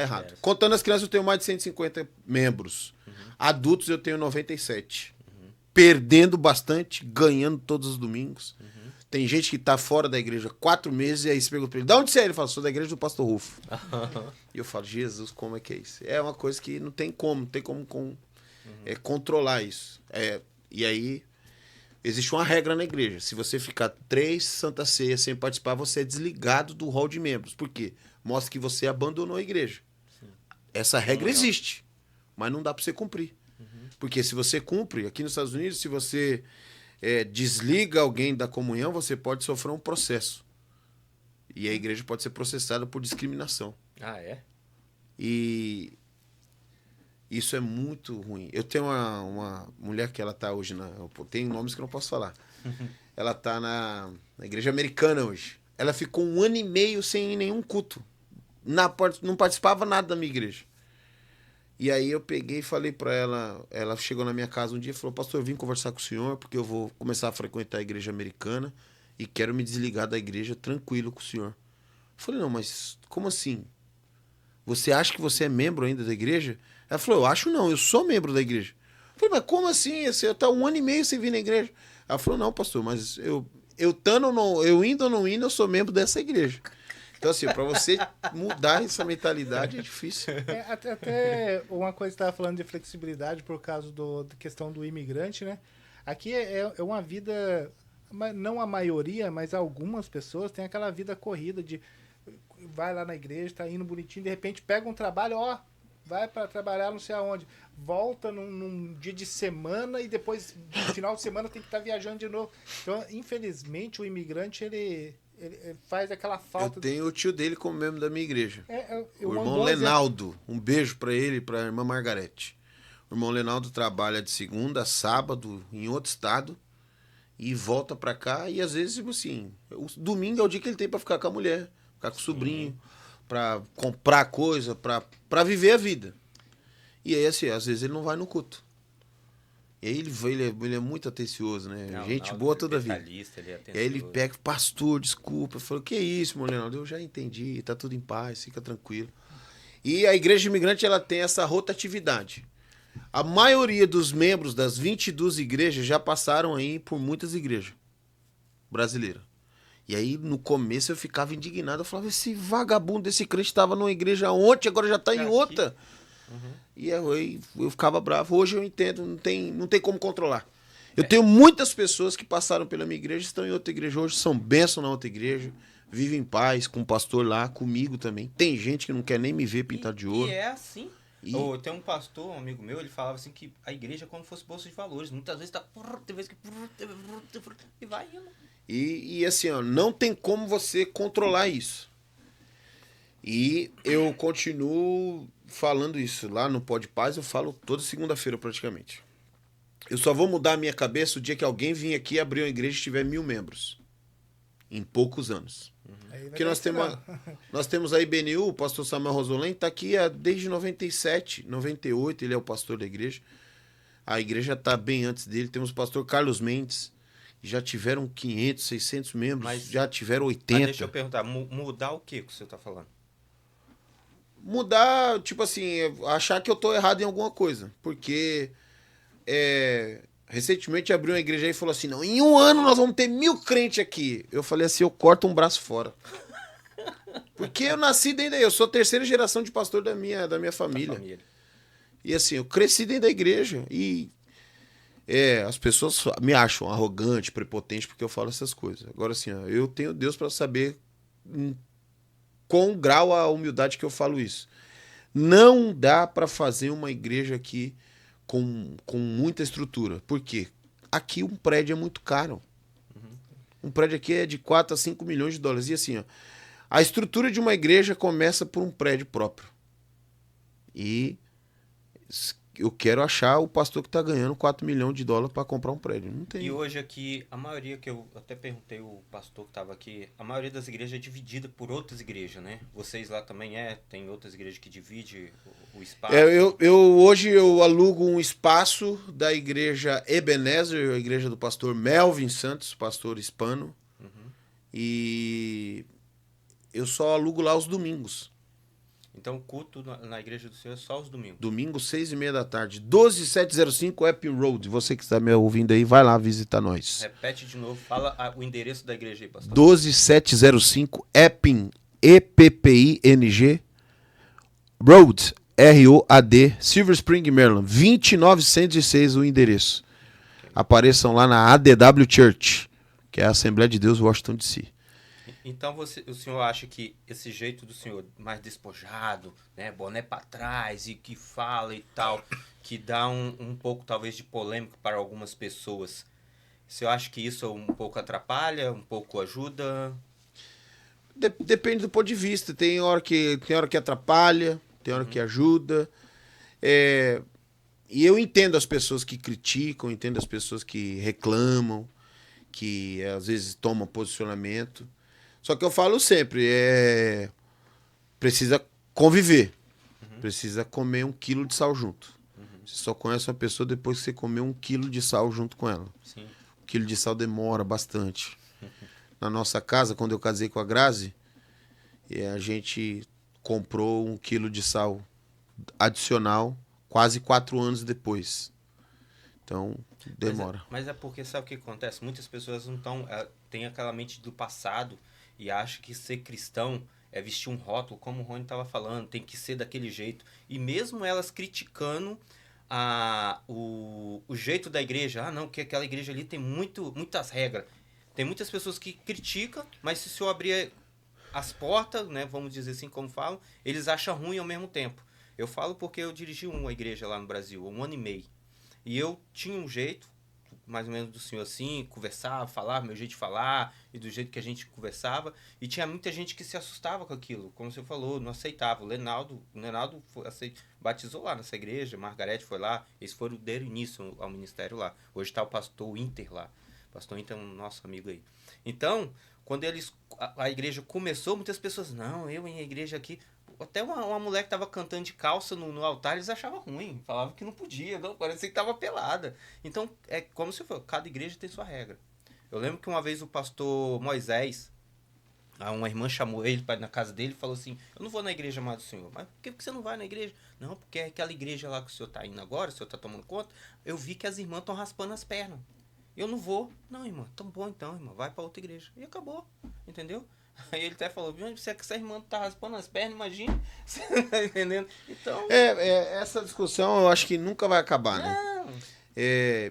errado. Contando as crianças, eu tenho mais de 150 membros. Uhum. Adultos, eu tenho 97. Uhum. Perdendo bastante, ganhando todos os domingos. Uhum. Tem gente que tá fora da igreja 4 meses, e aí você pergunta pra ele, de onde você é? Ele fala, sou da igreja do pastor Rufo. E eu falo, Jesus, como é que é isso? É uma coisa que não tem como controlar isso. E aí... Existe uma regra na igreja. Se você ficar 3 Santa Ceias sem participar, você é desligado do hall de membros. Por quê? Mostra que você abandonou a igreja. Sim. Essa regra existe, mas não dá para você cumprir. Uhum. Porque se você cumpre, aqui nos Estados Unidos, se você desliga alguém da comunhão, você pode sofrer um processo. E a igreja pode ser processada por discriminação. Ah, é? E... isso é muito ruim. Eu tenho uma mulher que ela tá hoje tem nomes que eu não posso falar. Ela tá na igreja americana hoje. Ela ficou 1 ano e meio sem ir em nenhum culto. Não participava nada da minha igreja. E aí eu peguei e falei para ela, ela chegou na minha casa um dia e falou, pastor, eu vim conversar com o senhor porque eu vou começar a frequentar a igreja americana e quero me desligar da igreja tranquilo com o senhor. Eu falei, não, mas como assim? Você acha que você é membro ainda da igreja? Ela falou, eu acho não, eu sou membro da igreja. Eu falei, mas como assim? Você está 1 ano e meio sem vir na igreja. Ela falou, não, pastor, mas eu indo ou não indo, eu sou membro dessa igreja. Então, assim, para você mudar essa mentalidade é difícil. Até uma coisa que você estava falando de flexibilidade por causa da questão do imigrante, né? Aqui é uma vida, não a maioria, mas algumas pessoas têm aquela vida corrida de vai lá na igreja, tá indo bonitinho, de repente pega um trabalho, ó, vai para trabalhar não sei aonde, volta num dia de semana e depois, no final de semana, tem que estar viajando de novo. Então, infelizmente, o imigrante, ele faz aquela falta. Eu tenho o tio dele como membro da minha igreja. O Um irmão Lenaldo. Um beijo para ele e para a irmã Margarete. O irmão Lenaldo trabalha de segunda a sábado em outro estado e volta para cá e às vezes, tipo assim, o domingo é o dia que ele tem para ficar com a mulher, ficar com o sobrinho, para comprar coisa, para viver a vida. E aí, assim, às vezes ele não vai no culto. E aí ele é muito atencioso, né? Não, gente boa toda a vida. Ele é E aí ele pega, pastor, desculpa. Eu falo, que isso, meu Leonardo? Eu já entendi, tá tudo em paz, fica tranquilo. E a igreja imigrante, ela tem essa rotatividade. A maioria dos membros das 22 igrejas já passaram aí por muitas igrejas brasileiras. E aí, no começo, eu ficava indignado. Eu falava, esse vagabundo desse crente estava numa igreja ontem, agora já está em outra. E eu ficava bravo. Hoje eu entendo, não tem como controlar. Eu tenho muitas pessoas que passaram pela minha igreja, estão em outra igreja hoje, são bênção na outra igreja, vivem em paz, com o pastor lá, comigo também. Tem gente que não quer nem me ver pintado de ouro. E é assim. Tem um pastor, um amigo meu, ele falava assim que a igreja é como se fosse bolsa de valores. Muitas vezes tá... Tem vezes que... E vai indo. E assim, ó, não tem como você controlar isso. E eu continuo falando isso. Lá no Pode Paz eu falo toda segunda-feira praticamente. Eu só vou mudar a minha cabeça o dia que alguém vir aqui abrir uma igreja e tiver 1000 membros. Em poucos anos. Porque nós temos a IBNU, o pastor Samuel Rosolém, está aqui desde 97, 98, ele é o pastor da igreja. A igreja está bem antes dele. Temos o pastor Carlos Mendes, já tiveram 500, 600 membros, já tiveram 80. Mas deixa eu perguntar, mudar o que você está falando? Mudar, tipo assim, achar que eu tô errado em alguma coisa. Porque recentemente abriu uma igreja aí e falou assim, não, em um ano nós vamos ter 1000 crentes aqui. Eu falei assim, eu corto um braço fora. Porque eu nasci dentro eu sou a terceira geração de pastor da minha família. E assim, eu cresci dentro da igreja. E as pessoas me acham arrogante, prepotente, porque eu falo essas coisas. Agora assim, ó, eu tenho Deus para saber com grau a humildade que eu falo isso. Não dá para fazer uma igreja aqui com muita estrutura. Por quê? Aqui um prédio é muito caro. Um prédio aqui é de 4 a 5 milhões de dólares. E assim, ó, a estrutura de uma igreja começa por um prédio próprio. E eu quero achar o pastor que está ganhando 4 milhões de dólares para comprar um prédio. Não tem. E hoje aqui, a maioria que eu até perguntei o pastor que estava aqui, a maioria das igrejas é dividida por outras igrejas, né? Vocês lá também tem outras igrejas que dividem o espaço? Hoje eu alugo um espaço da igreja Ebenezer, a igreja do pastor Melvin Santos, pastor hispano. E eu só alugo lá os domingos. Então o culto na igreja do Senhor é só os domingos? Domingo, 6h30 da tarde. 12705 Epping Road. Você que está me ouvindo aí, vai lá visitar nós. Repete de novo, fala o endereço da igreja aí, pastor. 12705 Epping, EPPING Road, ROAD, Silver Spring, Maryland. 2906 o endereço. Apareçam lá na ADW Church, que é a Assembleia de Deus Washington DC. Então o senhor acha que esse jeito do senhor mais despojado, né, boné para trás e que fala e tal, que dá um pouco talvez de polêmica para algumas pessoas, o senhor acha que isso um pouco atrapalha, um pouco ajuda? Depende do ponto de vista. Tem hora que atrapalha, tem hora que ajuda. E eu entendo as pessoas que criticam, entendo as pessoas que reclamam, que às vezes tomam posicionamento. Só que eu falo sempre, precisa conviver. Precisa comer 1 quilo de sal junto. Você só conhece uma pessoa depois que você comer 1 quilo de sal junto com ela. Sim. 1 quilo de sal demora bastante. Na nossa casa, quando eu casei com a Grazi, a gente comprou 1 quilo de sal adicional quase 4 anos depois. Então, demora. Mas é porque sabe o que acontece? Muitas pessoas não têm aquela mente do passado e acham que ser cristão vestir um rótulo, como o Rony estava falando, tem que ser daquele jeito. E mesmo elas criticando o jeito da igreja, não, que aquela igreja ali tem muitas regras. Tem muitas pessoas que criticam, mas se eu abrir as portas, né, vamos dizer assim como falam, eles acham ruim ao mesmo tempo. Eu falo porque eu dirigi uma igreja lá no Brasil, 1 ano e meio. E eu tinha um jeito, mais ou menos do senhor assim, conversava, falava, meu jeito de falar, e do jeito que a gente conversava, e tinha muita gente que se assustava com aquilo, como você falou, não aceitava. O Lenaldo batizou lá nessa igreja, Margarete foi lá, eles foram deram início ao ministério lá. Hoje está o pastor Inter lá. O pastor Inter é um nosso amigo aí. Então, quando a igreja começou, muitas pessoas, não, eu em igreja aqui... Até uma mulher que tava cantando de calça no altar, eles achavam ruim. Falavam que não podia, não, parecia que tava pelada. Então, é como se for, cada igreja tem sua regra. Eu lembro que uma vez o pastor Moisés, uma irmã chamou ele para ir na casa dele e falou assim, eu não vou na igreja mais do senhor. Mas por que você não vai na igreja? Não, porque é aquela igreja lá que o senhor tá indo agora, o senhor tá tomando conta, eu vi que as irmãs estão raspando as pernas. Eu não vou. Não, irmã, tão bom então, irmã, vai para outra igreja. E acabou, entendeu? Aí ele até falou, se essa irmã tá raspando as pernas, imagina. Você tá entendendo? Então... essa discussão eu acho que nunca vai acabar, né? Não.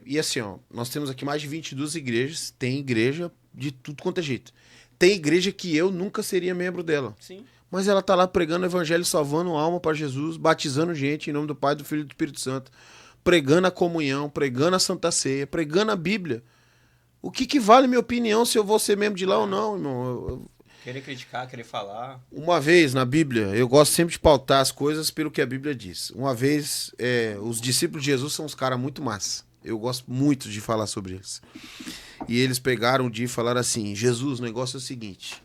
E assim, ó, nós temos aqui mais de 22 igrejas, tem igreja de tudo quanto é jeito. Tem igreja que eu nunca seria membro dela. Sim. Mas ela tá lá pregando o evangelho, salvando alma para Jesus, batizando gente em nome do Pai, do Filho e do Espírito Santo, pregando a comunhão, pregando a Santa Ceia, pregando a Bíblia. O que vale minha opinião se eu vou ser membro de lá ou não, irmão? Querer criticar, querer falar. Uma vez na Bíblia, eu gosto sempre de pautar as coisas pelo que a Bíblia diz. Uma vez, os discípulos de Jesus são uns caras muito massa. Eu gosto muito de falar sobre eles. E eles pegaram um dia e falaram assim, Jesus, o negócio é o seguinte,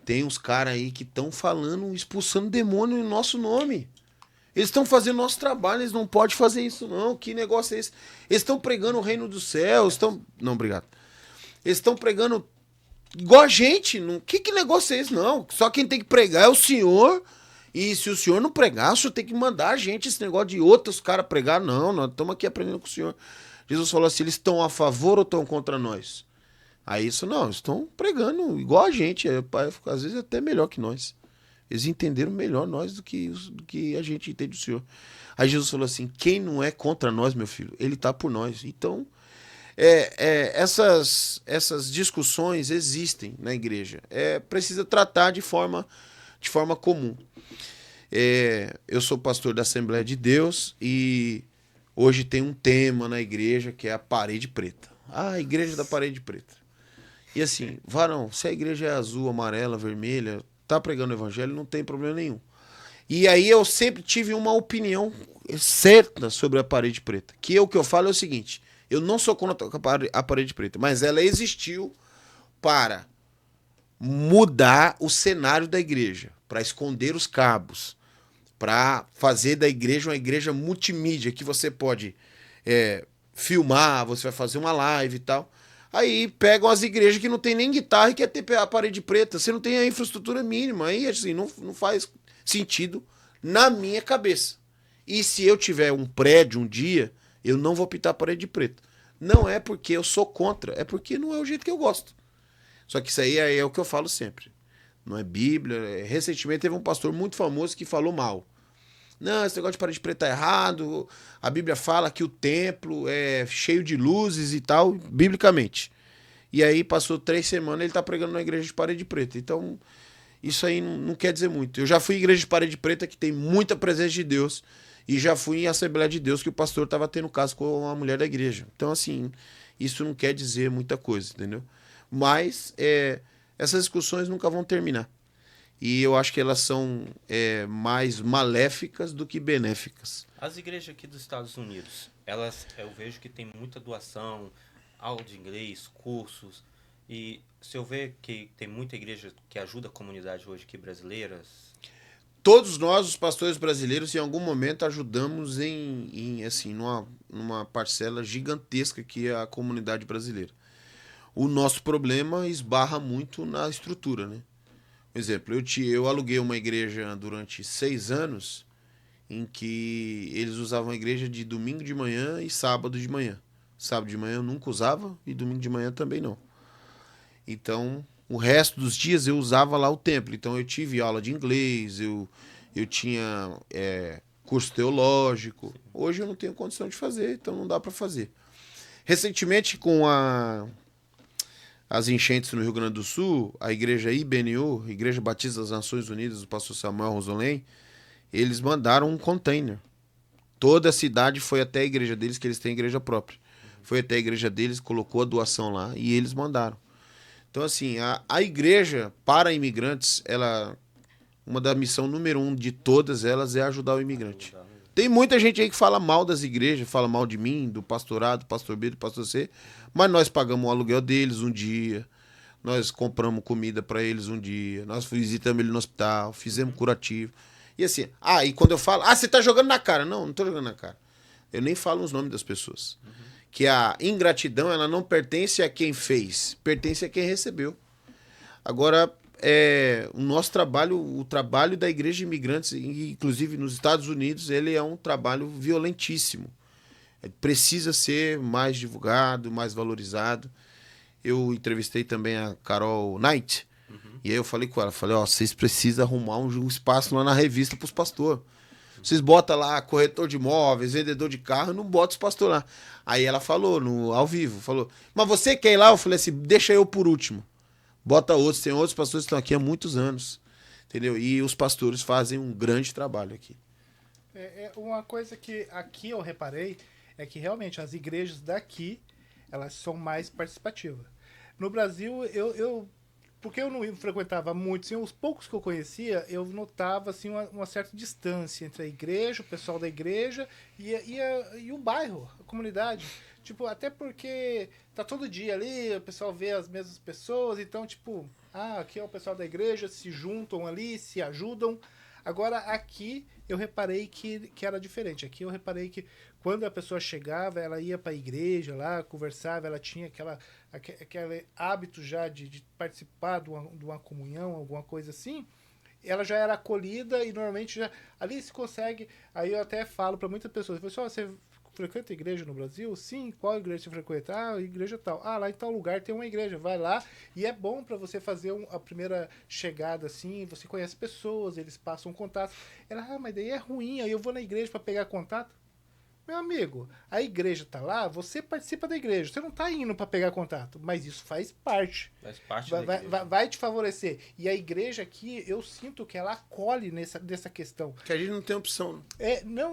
tem uns caras aí que estão falando, expulsando demônio em nosso nome. Eles estão fazendo nosso trabalho, eles não podem fazer isso não. Que negócio é esse? Eles estão pregando o reino dos céus, estão... Não, obrigado. Eles estão pregando... igual a gente, que negócio é esse? Não, só quem tem que pregar é o senhor, e se o senhor não pregar, o senhor tem que mandar a gente esse negócio de outros caras pregar. Não, nós estamos aqui aprendendo com o senhor. Jesus falou assim, eles estão a favor ou estão contra nós? Aí isso não, eles estão pregando igual a gente, às vezes até melhor que nós. Eles entenderam melhor nós do que a gente entende do senhor. Aí Jesus falou assim, quem não é contra nós, meu filho, ele está por nós. Então... essas discussões existem na igreja. Precisa tratar de forma comum. Eu sou pastor da Assembleia de Deus e hoje tem um tema na igreja que é a parede preta. A igreja da parede preta. E assim, varão, se a igreja é azul, amarela, vermelha, tá pregando o evangelho, não tem problema nenhum. E aí eu sempre tive uma opinião certa sobre a parede preta. O que eu falo é o seguinte... Eu não sou contra a parede preta, mas ela existiu para mudar o cenário da igreja, para esconder os cabos, para fazer da igreja uma igreja multimídia, que você pode filmar, você vai fazer uma live e tal. Aí pegam as igrejas que não tem nem guitarra e quer ter a parede preta. Você não tem a infraestrutura mínima. Aí assim, não faz sentido na minha cabeça. E se eu tiver um prédio um dia... eu não vou pintar a parede preta. Não é porque eu sou contra, é porque não é o jeito que eu gosto. Só que isso aí é o que eu falo sempre. Não é Bíblia. Recentemente teve um pastor muito famoso que falou mal. Não, esse negócio de parede preta é errado. A Bíblia fala que o templo é cheio de luzes e tal, biblicamente. E aí passou 3 semanas ele está pregando na igreja de parede preta. Então, isso aí não quer dizer muito. Eu já fui em igreja de parede preta que tem muita presença de Deus. E já fui em Assembleia de Deus que o pastor estava tendo caso com uma mulher da igreja. Então, assim, isso não quer dizer muita coisa, entendeu? Mas essas discussões nunca vão terminar. E eu acho que elas são mais maléficas do que benéficas. As igrejas aqui dos Estados Unidos, eu vejo que tem muita doação, aula de inglês, cursos. E se eu ver que tem muita igreja que ajuda a comunidade hoje aqui brasileiras... Todos nós, os pastores brasileiros, em algum momento ajudamos numa parcela gigantesca que é a comunidade brasileira. O nosso problema esbarra muito na estrutura, né? Por exemplo, eu aluguei uma igreja durante 6 anos em que eles usavam a igreja de domingo de manhã e sábado de manhã. Sábado de manhã eu nunca usava e domingo de manhã também não. Então, o resto dos dias eu usava lá o templo. Então eu tive aula de inglês, eu tinha curso teológico. Hoje eu não tenho condição de fazer, então não dá para fazer. Recentemente, com as enchentes no Rio Grande do Sul, a igreja IBNU, Igreja Batista das Nações Unidas, do pastor Samuel Rosolém, eles mandaram um container. Toda a cidade foi até a igreja deles, que eles têm igreja própria. Foi até a igreja deles, colocou a doação lá e eles mandaram. Então, assim, a igreja para imigrantes, uma da missão número 1 de todas elas é ajudar o imigrante. Tem muita gente aí que fala mal das igrejas, fala mal de mim, do pastorado, do pastor B, do pastor C, mas nós pagamos o aluguel deles um dia, nós compramos comida para eles um dia, nós visitamos ele no hospital, fizemos curativo. E assim, e quando eu falo, você tá jogando na cara. Não tô jogando na cara. Eu nem falo os nomes das pessoas. Que a ingratidão, ela não pertence a quem fez, pertence a quem recebeu. Agora, o nosso trabalho, o trabalho da Igreja de Imigrantes, inclusive nos Estados Unidos, ele é um trabalho violentíssimo. Precisa ser mais divulgado, mais valorizado. Eu entrevistei também a Carol Knight, e aí eu falei com ela, vocês precisam arrumar um espaço lá na revista para os pastores. Vocês botam lá corretor de imóveis, vendedor de carro, não bota os pastores lá. Aí ela falou, ao vivo, mas você quer ir lá? Eu falei assim, deixa eu por último. Bota outros, tem outros pastores que estão aqui há muitos anos, entendeu? E os pastores fazem um grande trabalho aqui. Uma coisa que aqui eu reparei é que realmente as igrejas daqui, elas são mais participativas. No Brasil, porque eu não frequentava muito, assim, os poucos que eu conhecia, eu notava assim, uma certa distância entre a igreja, o pessoal da igreja e o bairro, a comunidade. Tipo, até porque tá todo dia ali, o pessoal vê as mesmas pessoas, então, tipo, aqui é o pessoal da igreja, se juntam ali, se ajudam. Agora, aqui, eu reparei que era diferente. Aqui eu reparei que quando a pessoa chegava, ela ia para a igreja lá, conversava, ela tinha aquele hábito já de participar de uma comunhão, alguma coisa assim, ela já era acolhida e normalmente ali se consegue. Aí eu até falo para muitas pessoas, pessoal, você frequenta a igreja no Brasil? Sim. Qual igreja você frequenta? Igreja tal. Lá em tal lugar tem uma igreja. Vai lá. E é bom para você fazer a primeira chegada assim. Você conhece pessoas, eles passam contato. Ela, mas daí é ruim. Aí eu vou na igreja para pegar contato. Meu amigo, a igreja tá lá, você participa da igreja. Você não tá indo para pegar contato, mas isso faz parte. Faz parte da igreja. Vai te favorecer. E a igreja aqui, eu sinto que ela acolhe nessa questão. Que a gente não tem opção.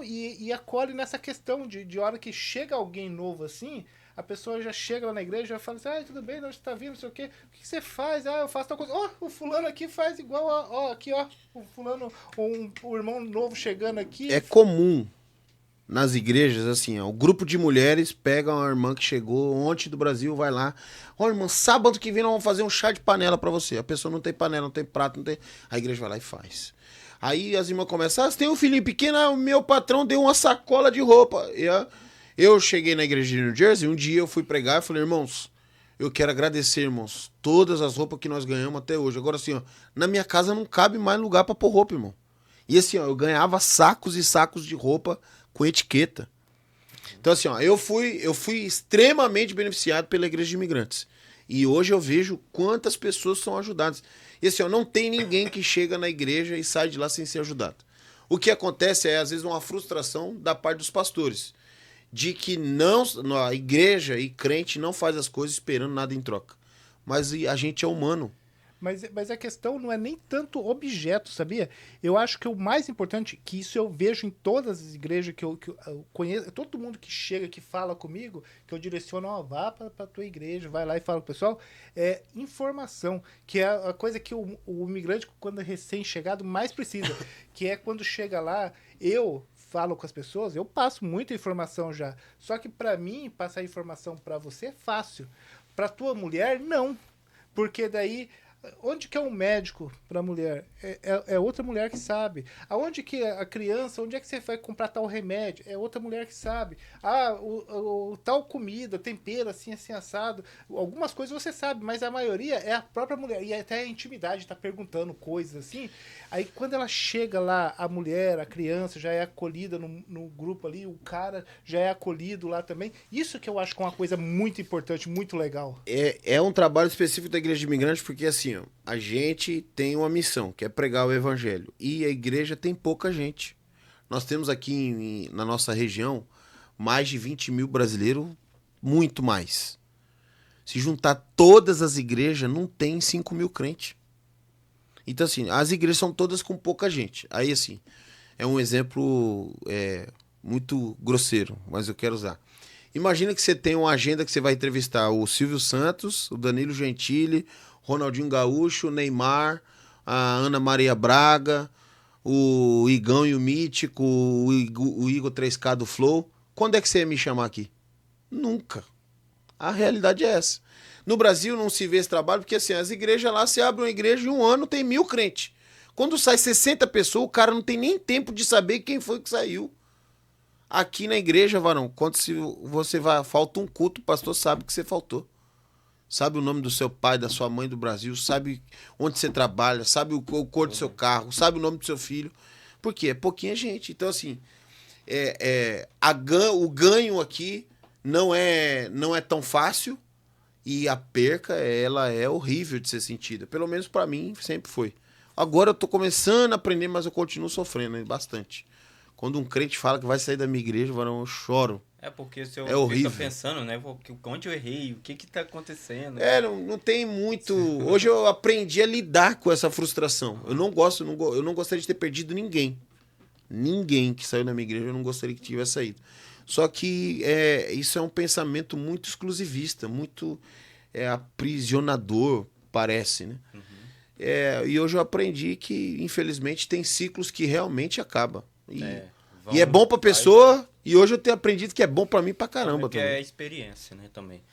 E acolhe nessa questão de hora que chega alguém novo assim, a pessoa já chega lá na igreja e já fala assim, tudo bem, onde você tá vindo, não sei o quê. O que você faz? Eu faço tal coisa. O fulano aqui faz igual, aqui, o fulano, o irmão novo chegando aqui. É comum. Nas igrejas, assim, o grupo de mulheres pega uma irmã que chegou ontem do Brasil, vai lá. Irmã, sábado que vem nós vamos fazer um chá de panela pra você. A pessoa não tem panela, não tem prato, não tem... A igreja vai lá e faz. Aí as irmãs começam, você tem um filhinho pequeno? O meu patrão deu uma sacola de roupa. Eu cheguei na igreja de New Jersey, um dia eu fui pregar e falei, irmãos, eu quero agradecer, irmãos, todas as roupas que nós ganhamos até hoje. Agora assim, na minha casa não cabe mais lugar pra pôr roupa, irmão. E assim, eu ganhava sacos e sacos de roupa com etiqueta. Então assim, eu fui extremamente beneficiado pela Igreja de Imigrantes. E hoje eu vejo quantas pessoas são ajudadas. E assim, não tem ninguém que chega na igreja e sai de lá sem ser ajudado. O que acontece é, às vezes, uma frustração da parte dos pastores. De que a igreja e crente não faz as coisas esperando nada em troca. Mas a gente é humano. Mas a questão não é nem tanto objeto, sabia? Eu acho que o mais importante, que isso eu vejo em todas as igrejas que eu conheço, todo mundo que chega, que fala comigo, que eu direciono, vá pra tua igreja, vai lá e fala com o pessoal, é informação, que é a coisa que o imigrante, quando é recém-chegado, mais precisa, que é quando chega lá, eu falo com as pessoas, eu passo muita informação já, só que pra mim, passar informação pra você é fácil, pra tua mulher, não, porque daí... Onde que é um médico para a mulher? É outra mulher que sabe. Aonde que a criança, onde é que você vai comprar tal remédio? É outra mulher que sabe. O tal comida, tempero, assim assado. Algumas coisas você sabe, mas a maioria é a própria mulher. E até a intimidade, tá perguntando coisas assim. Aí quando ela chega lá, a mulher, a criança já é acolhida no grupo ali, o cara já é acolhido lá também. Isso que eu acho que é uma coisa muito importante, muito legal. É um trabalho específico da Igreja de Imigrantes, porque assim, assim, ó, a gente tem uma missão, que é pregar o evangelho. E a igreja tem pouca gente. Nós temos aqui na nossa região mais de 20 mil brasileiros, muito mais. Se juntar todas as igrejas, não tem 5 mil crentes. Então, assim, as igrejas são todas com pouca gente. Aí, assim, é um exemplo muito grosseiro, mas eu quero usar. Imagina que você tem uma agenda que você vai entrevistar o Silvio Santos, o Danilo Gentili, Ronaldinho Gaúcho, o Neymar, a Ana Maria Braga, o Igão e o Mítico, o Igor 3K do Flow. Quando é que você ia me chamar aqui? Nunca. A realidade é essa. No Brasil não se vê esse trabalho, porque assim, as igrejas lá, você abre uma igreja em um ano tem 1000 crentes. Quando sai 60 pessoas, o cara não tem nem tempo de saber quem foi que saiu. Aqui na igreja, varão, quando você vai, falta um culto, o pastor sabe que você faltou. Sabe o nome do seu pai, da sua mãe do Brasil, sabe onde você trabalha, sabe o cor do seu carro, sabe o nome do seu filho. Por quê? É pouquinha gente. Então, assim, o ganho aqui não é tão fácil e a perca, ela é horrível de ser sentida. Pelo menos para mim, sempre foi. Agora eu tô começando a aprender, mas eu continuo sofrendo bastante. Quando um crente fala que vai sair da minha igreja, varão, eu choro. É porque você horrível. Fica pensando, né? Onde eu errei? O que tá acontecendo? Não tem muito... Hoje eu aprendi a lidar com essa frustração. Eu não gostaria de ter perdido ninguém. Ninguém que saiu da minha igreja, eu não gostaria que tivesse saído. Só que isso é um pensamento muito exclusivista, muito aprisionador, parece, né? Uhum. E hoje eu aprendi que, infelizmente, tem ciclos que realmente acabam. E é bom pra pessoa, e hoje eu tenho aprendido que é bom pra mim pra caramba também. É a experiência, né, também.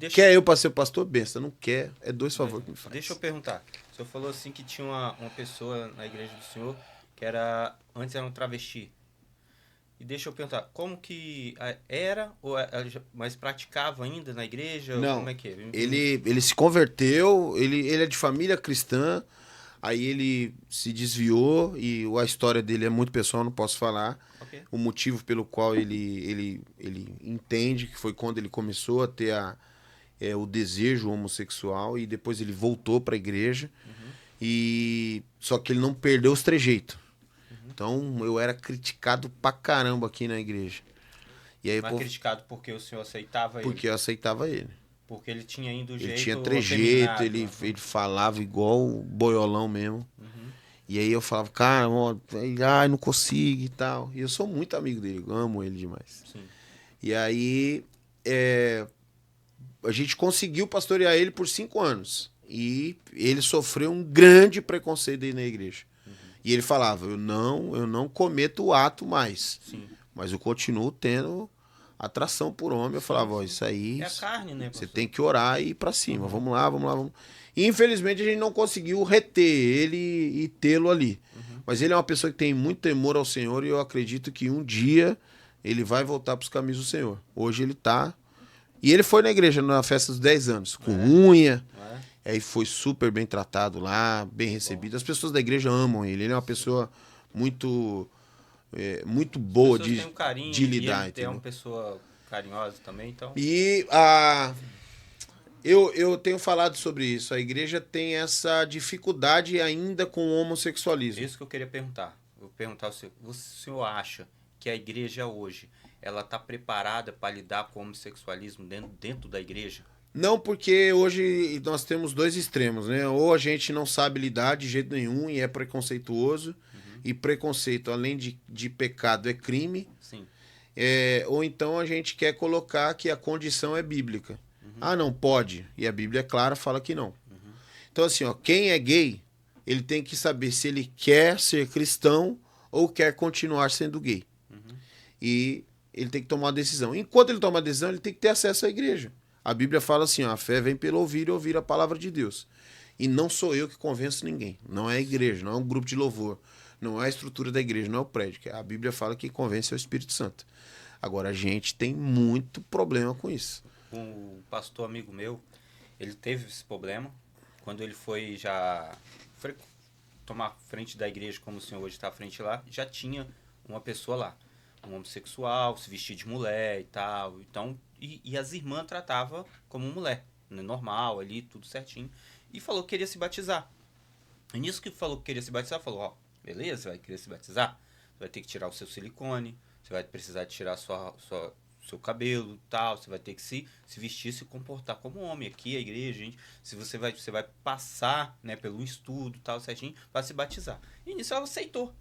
Quer eu pra ser pastor? Benção, não quer. É 2 favores que me faz. Deixa eu perguntar. O senhor falou assim que tinha uma pessoa na igreja do senhor que antes era um travesti. E deixa eu perguntar, como que era, mas praticava ainda na igreja? Não, como é que é? Ele se converteu, ele é de família cristã. Aí ele se desviou e a história dele é muito pessoal, não posso falar. Okay. O motivo pelo qual ele entende que foi quando ele começou a ter o desejo homossexual e depois ele voltou para a igreja. Uhum. Só que ele não perdeu os trejeitos. Uhum. Então eu era criticado pra caramba aqui na igreja. E aí, criticado porque o senhor aceitava ele? Porque eu aceitava ele. Porque ele tinha ainda o jeito. Ele tinha trejeito, ele falava igual o boiolão mesmo. Uhum. E aí eu falava, cara, não consigo e tal. E eu sou muito amigo dele, amo ele demais. Sim. E aí a gente conseguiu pastorear ele por 5 anos. E ele sofreu um grande preconceito aí na igreja. Uhum. E ele falava, eu não cometo o ato mais. Sim. Mas eu continuo tendo atração por homem. Eu falava, isso aí... É a carne, né? Você tem que orar e ir pra cima. Uhum. Vamos lá. E infelizmente a gente não conseguiu reter ele e tê-lo ali. Uhum. Mas ele é uma pessoa que tem muito temor ao Senhor e eu acredito que um dia ele vai voltar pros caminhos do Senhor. Hoje ele tá... E ele foi na igreja na festa dos 10 anos, com unha. Aí foi super bem tratado lá, bem recebido. As pessoas da igreja amam ele. Ele é uma pessoa muito... muito boa de lidar. Ele é uma pessoa carinhosa também, então... E eu tenho falado sobre isso. A igreja tem essa dificuldade ainda com o homossexualismo. Isso que eu queria perguntar. Vou perguntar ao senhor. O senhor acha que a igreja hoje ela está preparada para lidar com o homossexualismo dentro da igreja? Não, porque hoje nós temos 2 extremos, né? Ou a gente não sabe lidar de jeito nenhum e é preconceituoso. E preconceito, além de pecado, é crime. Sim. Ou então a gente quer colocar que a condição é bíblica. Uhum. Não pode. E a Bíblia é clara, fala que não. Uhum. Então, assim, quem é gay, ele tem que saber se ele quer ser cristão ou quer continuar sendo gay. Uhum. E ele tem que tomar uma decisão. Enquanto ele toma a decisão, ele tem que ter acesso à igreja. A Bíblia fala assim, a fé vem pelo ouvir e ouvir a palavra de Deus. E não sou eu que convenço ninguém. Não é a igreja, não é um grupo de louvor. Não é a estrutura da igreja, não é o prédio. A Bíblia fala que convence é o Espírito Santo. Agora, a gente tem muito problema com isso. Um pastor amigo meu, ele teve esse problema. Quando ele foi tomar frente da igreja, como o senhor hoje está à frente lá, já tinha uma pessoa lá. Um homossexual, se vestia de mulher e tal. Então, e as irmãs tratavam como mulher. Normal ali, tudo certinho. e falou que queria se batizar. E nisso que falou que queria se batizar, falou, ó, beleza, você vai querer se batizar? Você vai ter que tirar o seu silicone, você vai precisar tirar seu cabelo, tal, você vai ter que se vestir, se comportar como homem. Aqui a igreja, gente, se você vai passar, né, pelo estudo, tal, certinho, para se batizar. E nisso ela aceitou.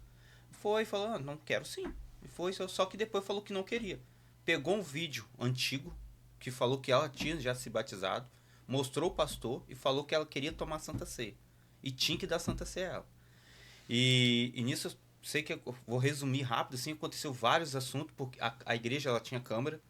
Foi, falou, não, quero sim. E foi, só que depois falou que não queria. Pegou um vídeo antigo, que falou que ela tinha já se batizado, mostrou o pastor e falou que ela queria tomar Santa Ceia. E tinha que dar Santa Ceia a ela. E nisso eu sei que eu vou resumir rápido, assim, aconteceu vários assuntos, porque a igreja ela tinha câmera.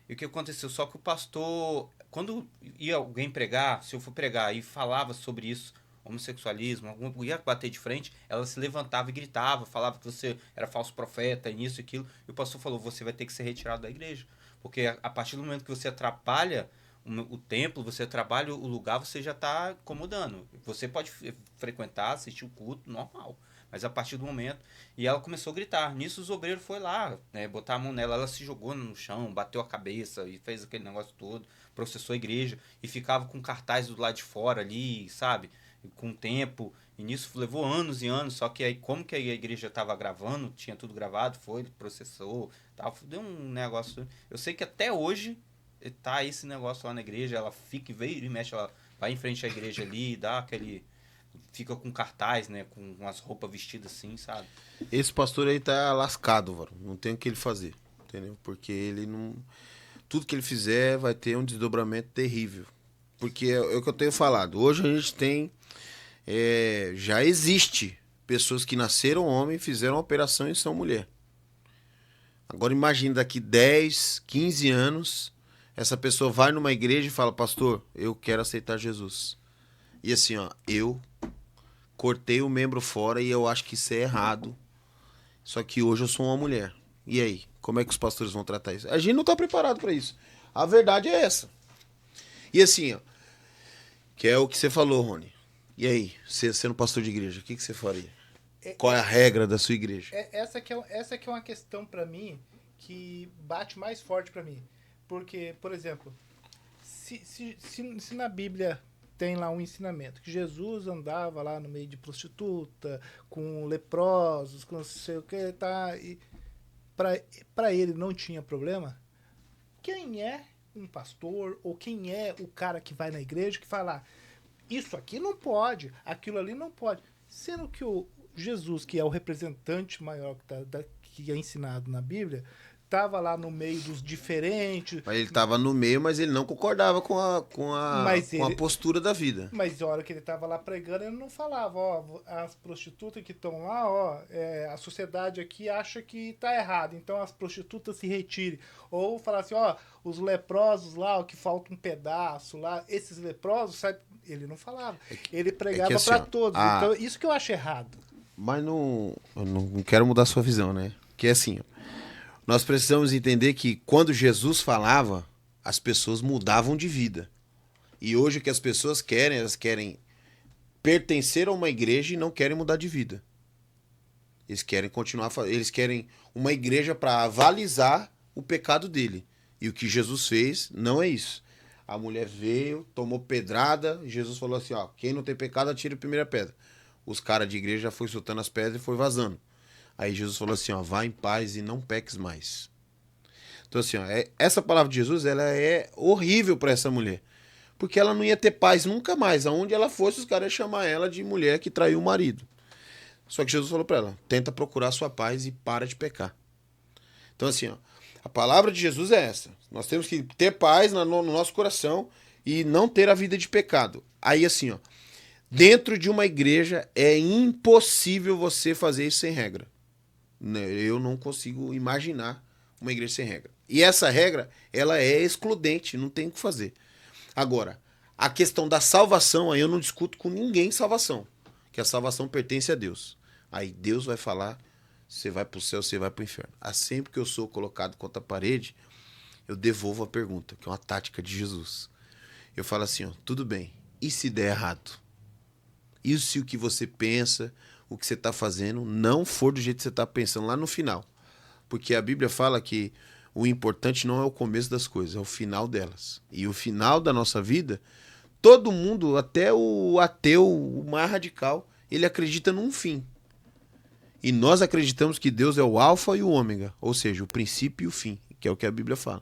E o que aconteceu? Só que o pastor, quando ia alguém pregar, se eu for pregar e falava sobre isso, homossexualismo, algum ia bater de frente, ela se levantava e gritava, falava que você era falso profeta, isso e aquilo. E o pastor falou, você vai ter que ser retirado da igreja. Porque a partir do momento que você atrapalha o templo, você trabalha o lugar, você já está incomodando. Você pode frequentar, assistir o culto, normal. Mas a partir do momento... E ela começou a gritar. Nisso os obreiros foi lá, né, botar a mão nela. Ela se jogou no chão, bateu a cabeça e fez aquele negócio todo. Processou a igreja e ficava com cartaz do lado de fora ali, sabe? Com o tempo. E nisso levou anos e anos. Só que aí, como que a igreja estava gravando, tinha tudo gravado, foi, processou, tal. Deu um negócio... Eu sei que até hoje... tá esse negócio lá na igreja, ela fica e mexe, ela vai em frente à igreja ali, dá aquele... Fica com cartaz, né? Com umas roupas vestidas assim, sabe? Esse pastor aí tá lascado, mano. Não tem o que ele fazer, entendeu? Porque ele não... Tudo que ele fizer vai ter um desdobramento terrível. Porque é o que eu tenho falado. Hoje a gente tem... já existe pessoas que nasceram homem, fizeram uma operação e são mulher. Agora imagine daqui 10, 15 anos... Essa pessoa vai numa igreja e fala, pastor, eu quero aceitar Jesus. E assim, ó, eu cortei o membro fora e eu acho que isso é errado. Só que hoje eu sou uma mulher. E aí? Como é que os pastores vão tratar isso? A gente não está preparado para isso. A verdade é essa. E assim, ó, que é o que você falou, Rony. E aí, você sendo pastor de igreja, o que você faria? Qual é a regra da sua igreja? Essa que é uma questão para mim que bate mais forte para mim. Porque, por exemplo, se na Bíblia tem lá um ensinamento, que Jesus andava lá no meio de prostituta, com leprosos, com não sei o que, tá, e para ele não tinha problema, quem é um pastor, ou quem é o cara que vai na igreja que fala, isso aqui não pode, aquilo ali não pode, sendo que o Jesus, que é o representante maior que é ensinado na Bíblia, tava lá no meio dos diferentes. Mas ele tava no meio, mas ele não concordava com a postura da vida. Mas a hora que ele tava lá pregando, ele não falava, ó, as prostitutas que estão lá, ó, a sociedade aqui acha que tá errado, então as prostitutas se retirem. Ou falar assim, ó, os leprosos lá, ó, que falta um pedaço lá, esses leprosos, sabe? Ele não falava. Ele pregava assim, para todos. Então, isso que eu acho errado. Mas eu não quero mudar a sua visão, né? Que é assim, ó. Nós precisamos entender que quando Jesus falava, as pessoas mudavam de vida. E hoje o que as pessoas querem, elas querem pertencer a uma igreja e não querem mudar de vida. Eles querem continuar, eles querem uma igreja para avalizar o pecado dele. E o que Jesus fez não é isso. A mulher veio, tomou pedrada, e Jesus falou assim, ó, quem não tem pecado atira a primeira pedra. Os caras de igreja já foram soltando as pedras e foi vazando. Aí Jesus falou assim, ó, vá em paz e não peques mais. Então assim, ó, essa palavra de Jesus, ela é horrível para essa mulher. Porque ela não ia ter paz nunca mais. Aonde ela fosse, os caras iam chamar ela de mulher que traiu o marido. Só que Jesus falou para ela, tenta procurar sua paz e para de pecar. Então assim, ó, a palavra de Jesus é essa. Nós temos que ter paz no nosso coração e não ter a vida de pecado. Aí assim, ó, dentro de uma igreja é impossível você fazer isso sem regra. Eu não consigo imaginar uma igreja sem regra. E essa regra, ela é excludente, não tem o que fazer. Agora, a questão da salvação, aí eu não discuto com ninguém salvação. Que a salvação pertence a Deus. Aí Deus vai falar, você vai para o céu, você vai para o inferno. Sempre que eu sou colocado contra a parede, eu devolvo a pergunta, que é uma tática de Jesus. Eu falo assim, ó, tudo bem, e se der errado? E se o que você pensa, o que você está fazendo, não for do jeito que você está pensando lá no final? Porque a Bíblia fala que o importante não é o começo das coisas, é o final delas. E o final da nossa vida, todo mundo, até o ateu, o mais radical, ele acredita num fim. E nós acreditamos que Deus é o alfa e o ômega, ou seja, o princípio e o fim, que é o que a Bíblia fala.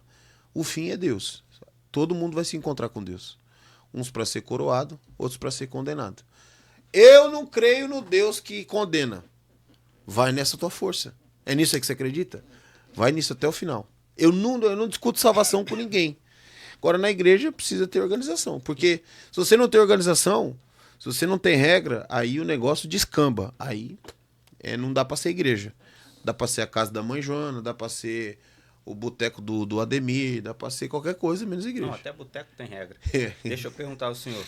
O fim é Deus. Todo mundo vai se encontrar com Deus. Uns para ser coroado, outros para ser condenado. Eu não creio no Deus que condena. Vai nessa tua força. É nisso aí que você acredita? Vai nisso até o final. Eu não discuto salvação com ninguém. Agora, na igreja, precisa ter organização. Porque se você não tem organização, se você não tem regra, aí o negócio descamba. Aí não dá pra ser igreja. Dá pra ser a casa da mãe Joana, dá pra ser o boteco do Ademir, dá pra ser qualquer coisa, menos igreja. Não, até boteco tem regra. Deixa eu perguntar ao senhor.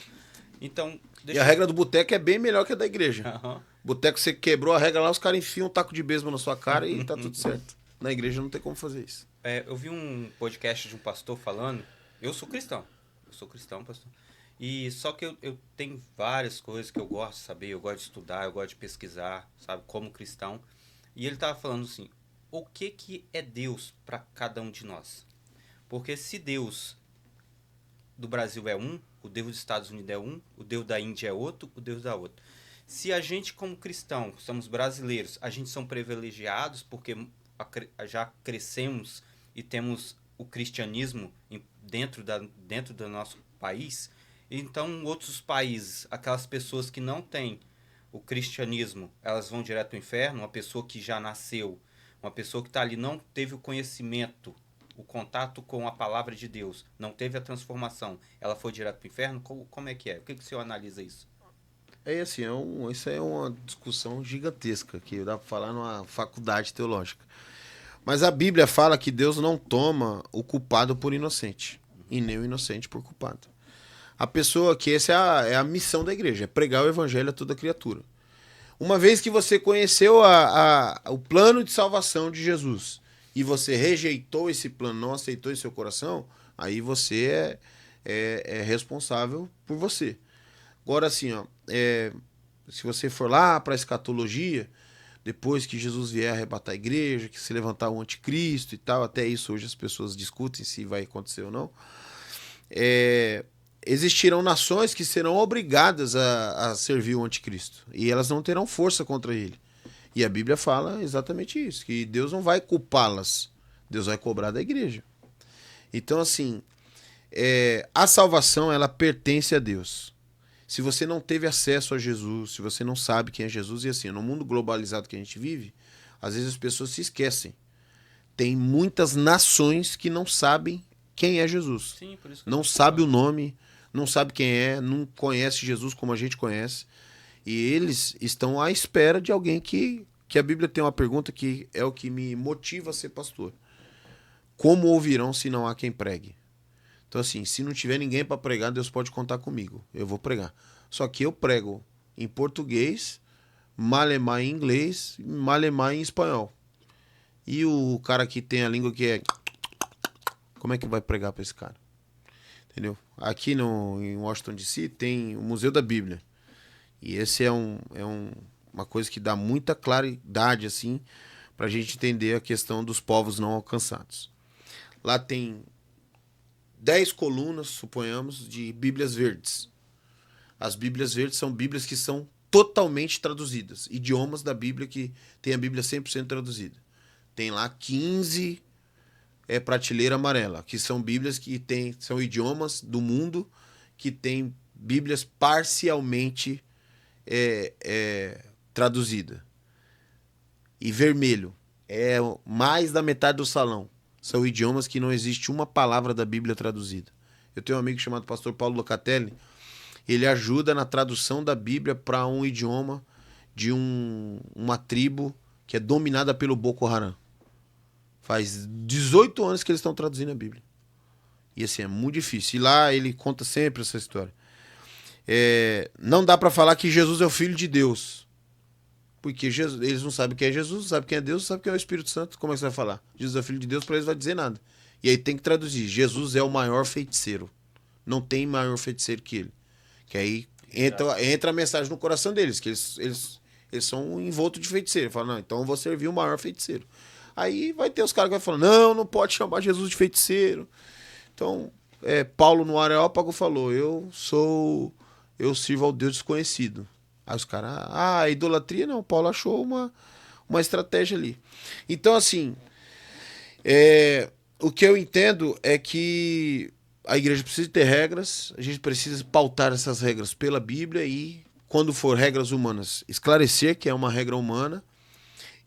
Então, e a regra do boteco é bem melhor que a da igreja. Uhum. Boteco, você quebrou a regra lá, os caras enfiam um taco de beisebol na sua cara e tá tudo certo. Na igreja não tem como fazer isso. Eu vi um podcast de um pastor falando. Eu sou cristão, pastor. E só que eu tenho várias coisas que eu gosto de saber, eu gosto de estudar, eu gosto de pesquisar, sabe, como cristão. E ele tava falando assim, o que é Deus para cada um de nós? Porque se Deus do Brasil é um, o Deus dos Estados Unidos é um, o Deus da Índia é outro, o Deus da outra. Se a gente como cristão, somos brasileiros, a gente são privilegiados porque já crescemos e temos o cristianismo dentro do nosso país, então outros países, aquelas pessoas que não têm o cristianismo, elas vão direto ao inferno. Uma pessoa que já nasceu, uma pessoa que está ali, não teve o conhecimento, o contato com a palavra de Deus, não teve a transformação, ela foi direto para o inferno? Como é que é? O que o senhor analisa isso? É assim, isso é uma discussão gigantesca, que dá para falar numa faculdade teológica. Mas a Bíblia fala que Deus não toma o culpado por inocente, e nem o inocente por culpado. A pessoa que essa é a missão da igreja, é pregar o evangelho a toda criatura. Uma vez que você conheceu o plano de salvação de Jesus, e você rejeitou esse plano, não aceitou em seu coração, aí você é responsável por você. Agora assim, se você for lá para a escatologia, depois que Jesus vier arrebatar a igreja, que se levantar o anticristo e tal, até isso hoje as pessoas discutem se vai acontecer ou não, existirão nações que serão obrigadas a servir o anticristo, e elas não terão força contra ele. E a Bíblia fala exatamente isso, que Deus não vai culpá-las, Deus vai cobrar da igreja. Então assim, a salvação ela pertence a Deus. Se você não teve acesso a Jesus, se você não sabe quem é Jesus, e assim, no mundo globalizado que a gente vive, às vezes as pessoas se esquecem. Tem muitas nações que não sabem quem é Jesus. Sim, por isso que não sabe o nome, não sabe quem é, não conhece Jesus como a gente conhece. E eles estão à espera de alguém que a Bíblia tem uma pergunta que é o que me motiva a ser pastor. Como ouvirão se não há quem pregue? Então assim, se não tiver ninguém para pregar, Deus pode contar comigo. Eu vou pregar. Só que eu prego em português, malemar em inglês, malemar em espanhol. E o cara que tem a língua que é... Como é que vai pregar para esse cara? Entendeu? Aqui em Washington DC tem o Museu da Bíblia. E esse é uma coisa que dá muita claridade assim, para a gente entender a questão dos povos não alcançados. Lá tem 10 colunas, suponhamos, de Bíblias verdes. As Bíblias verdes são Bíblias que são totalmente traduzidas. Idiomas da Bíblia que tem a Bíblia 100% traduzida. Tem lá 15 prateleira amarela, que são Bíblias que são idiomas do mundo que tem Bíblias parcialmente traduzida. E vermelho é mais da metade do salão. São idiomas que não existe uma palavra da Bíblia traduzida. Eu tenho um amigo chamado pastor Paulo Locatelli. Ele ajuda na tradução da Bíblia para um idioma de uma tribo que é dominada pelo Boko Haram. Faz 18 anos que eles estão traduzindo a Bíblia. E assim, é muito difícil. E lá ele conta sempre essa história. Não dá para falar que Jesus é o Filho de Deus. Porque eles não sabem quem é Jesus, não sabem quem é Deus, não sabem quem é o Espírito Santo. Como é que você vai falar? Jesus é o Filho de Deus, para eles não vai dizer nada. E aí tem que traduzir. Jesus é o maior feiticeiro. Não tem maior feiticeiro que ele. Que aí entra a mensagem no coração deles, que eles são um envolto de feiticeiro. Fala, não, então eu vou servir o maior feiticeiro. Aí vai ter os caras que vão falar, não pode chamar Jesus de feiticeiro. Então, Paulo no Areópago falou, eu sirvo ao Deus desconhecido. Aí os caras, a idolatria não, Paulo achou uma estratégia ali. Então, assim, o que eu entendo é que a igreja precisa ter regras, a gente precisa pautar essas regras pela Bíblia e, quando for regras humanas, esclarecer que é uma regra humana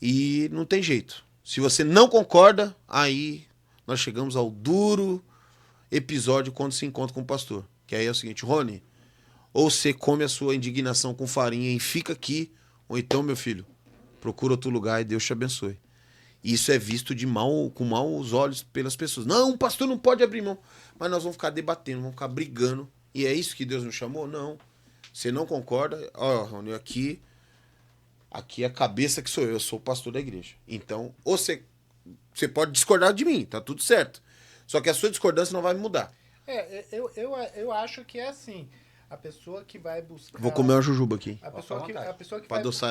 e não tem jeito. Se você não concorda, aí nós chegamos ao duro episódio quando se encontra com o pastor. Que aí é o seguinte, Rony, ou você come a sua indignação com farinha e fica aqui, ou então, meu filho, procura outro lugar e Deus te abençoe. Isso é visto com maus olhos pelas pessoas. Não, o pastor não pode abrir mão. Mas nós vamos ficar debatendo, vamos ficar brigando. E é isso que Deus nos chamou? Não. Você não concorda? Ó, Rony, aqui é a cabeça que sou eu sou o pastor da igreja. Então, ou você pode discordar de mim, tá tudo certo. Só que a sua discordância não vai mudar. Eu acho que é assim. A pessoa que vai buscar... Vou comer uma jujuba aqui. A pessoa que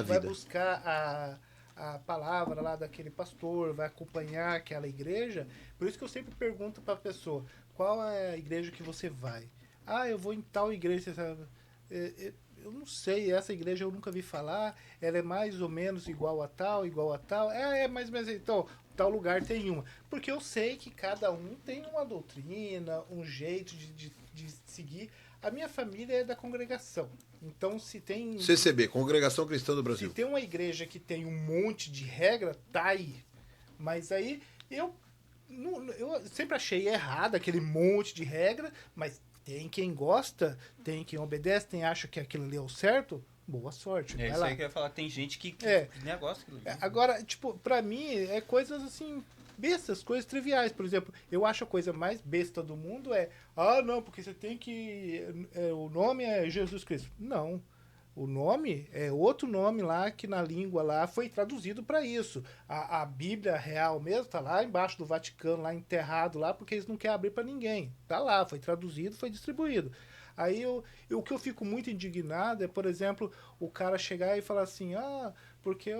vai buscar a palavra lá daquele pastor, vai acompanhar aquela igreja. Por isso que eu sempre pergunto para a pessoa, qual é a igreja que você vai? Eu vou em tal igreja, sabe? Eu não sei, essa igreja eu nunca vi falar, ela é mais ou menos igual a tal. Mais ou menos, então, tal lugar tem uma. Porque eu sei que cada um tem uma doutrina, um jeito de seguir. A minha família é da congregação. Então, se tem... CCB, Congregação Cristã do Brasil. Se tem uma igreja que tem um monte de regra, tá aí. Mas aí, eu sempre achei errado aquele monte de regra, mas tem quem gosta, tem quem obedece, tem acha que aquilo ali é o certo, boa sorte. É isso aí que eu ia falar, tem gente que negócio. Agora, tipo, pra mim, é coisas assim... bestas, coisas triviais. Por exemplo, eu acho a coisa mais besta do mundo não, porque você tem que... o nome é Jesus Cristo. Não. O nome é outro nome lá que na língua lá foi traduzido para isso. A Bíblia real mesmo tá lá embaixo do Vaticano, lá enterrado lá, porque eles não querem abrir para ninguém. Tá lá, foi traduzido, foi distribuído. Aí o que eu fico muito indignado é, por exemplo, o cara chegar e falar assim, porque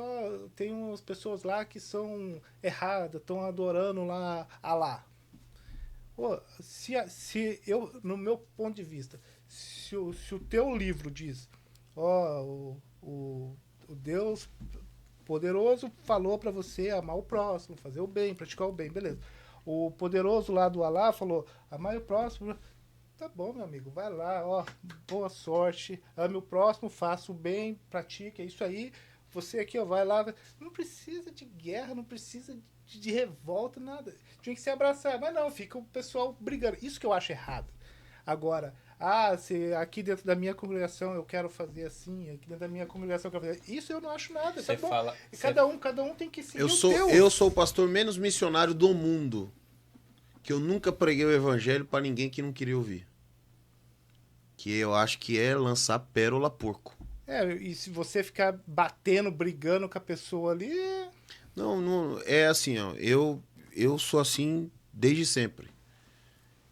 tem umas pessoas lá que são erradas, estão adorando lá Alá. Se eu, no meu ponto de vista, se o teu livro diz, o Deus poderoso falou para você amar o próximo, fazer o bem, praticar o bem, beleza. O poderoso lá do Alá falou, amar o próximo... Tá bom, meu amigo, vai lá, boa sorte, ame o próximo, faça o bem, pratique, é isso aí. Você aqui, vai lá. Não precisa de guerra, não precisa de revolta, nada. Tinha que se abraçar, mas não, fica o pessoal brigando. Isso que eu acho errado. Agora, se aqui dentro da minha congregação eu quero fazer assim, aqui dentro da minha congregação eu quero fazer... Isso eu não acho nada, tá bom? Cada um tem que seguir Eu sou o pastor menos missionário do mundo. Que eu nunca preguei o evangelho para ninguém que não queria ouvir. Que eu acho que é lançar pérola a porco. E se você ficar batendo, brigando com a pessoa ali... Não, é assim, eu sou assim desde sempre.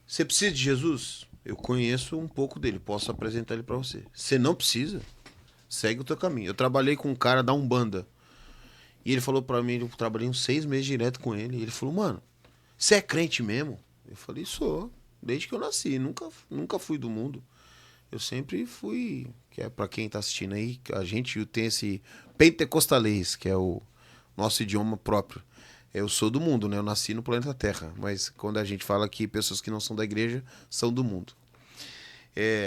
Você precisa de Jesus? Eu conheço um pouco dele, posso apresentar ele para você. Você não precisa, segue o teu caminho. Eu trabalhei com um cara da Umbanda. E ele falou para mim, eu trabalhei uns 6 meses direto com ele. E ele falou, mano, você é crente mesmo? Eu falei, sou, desde que eu nasci, nunca fui do mundo. Eu sempre fui, que é para quem tá assistindo aí, a gente tem esse pentecostalês, que é o nosso idioma próprio. Eu sou do mundo, né? Eu nasci no planeta Terra, mas quando a gente fala que pessoas que não são da igreja são do mundo.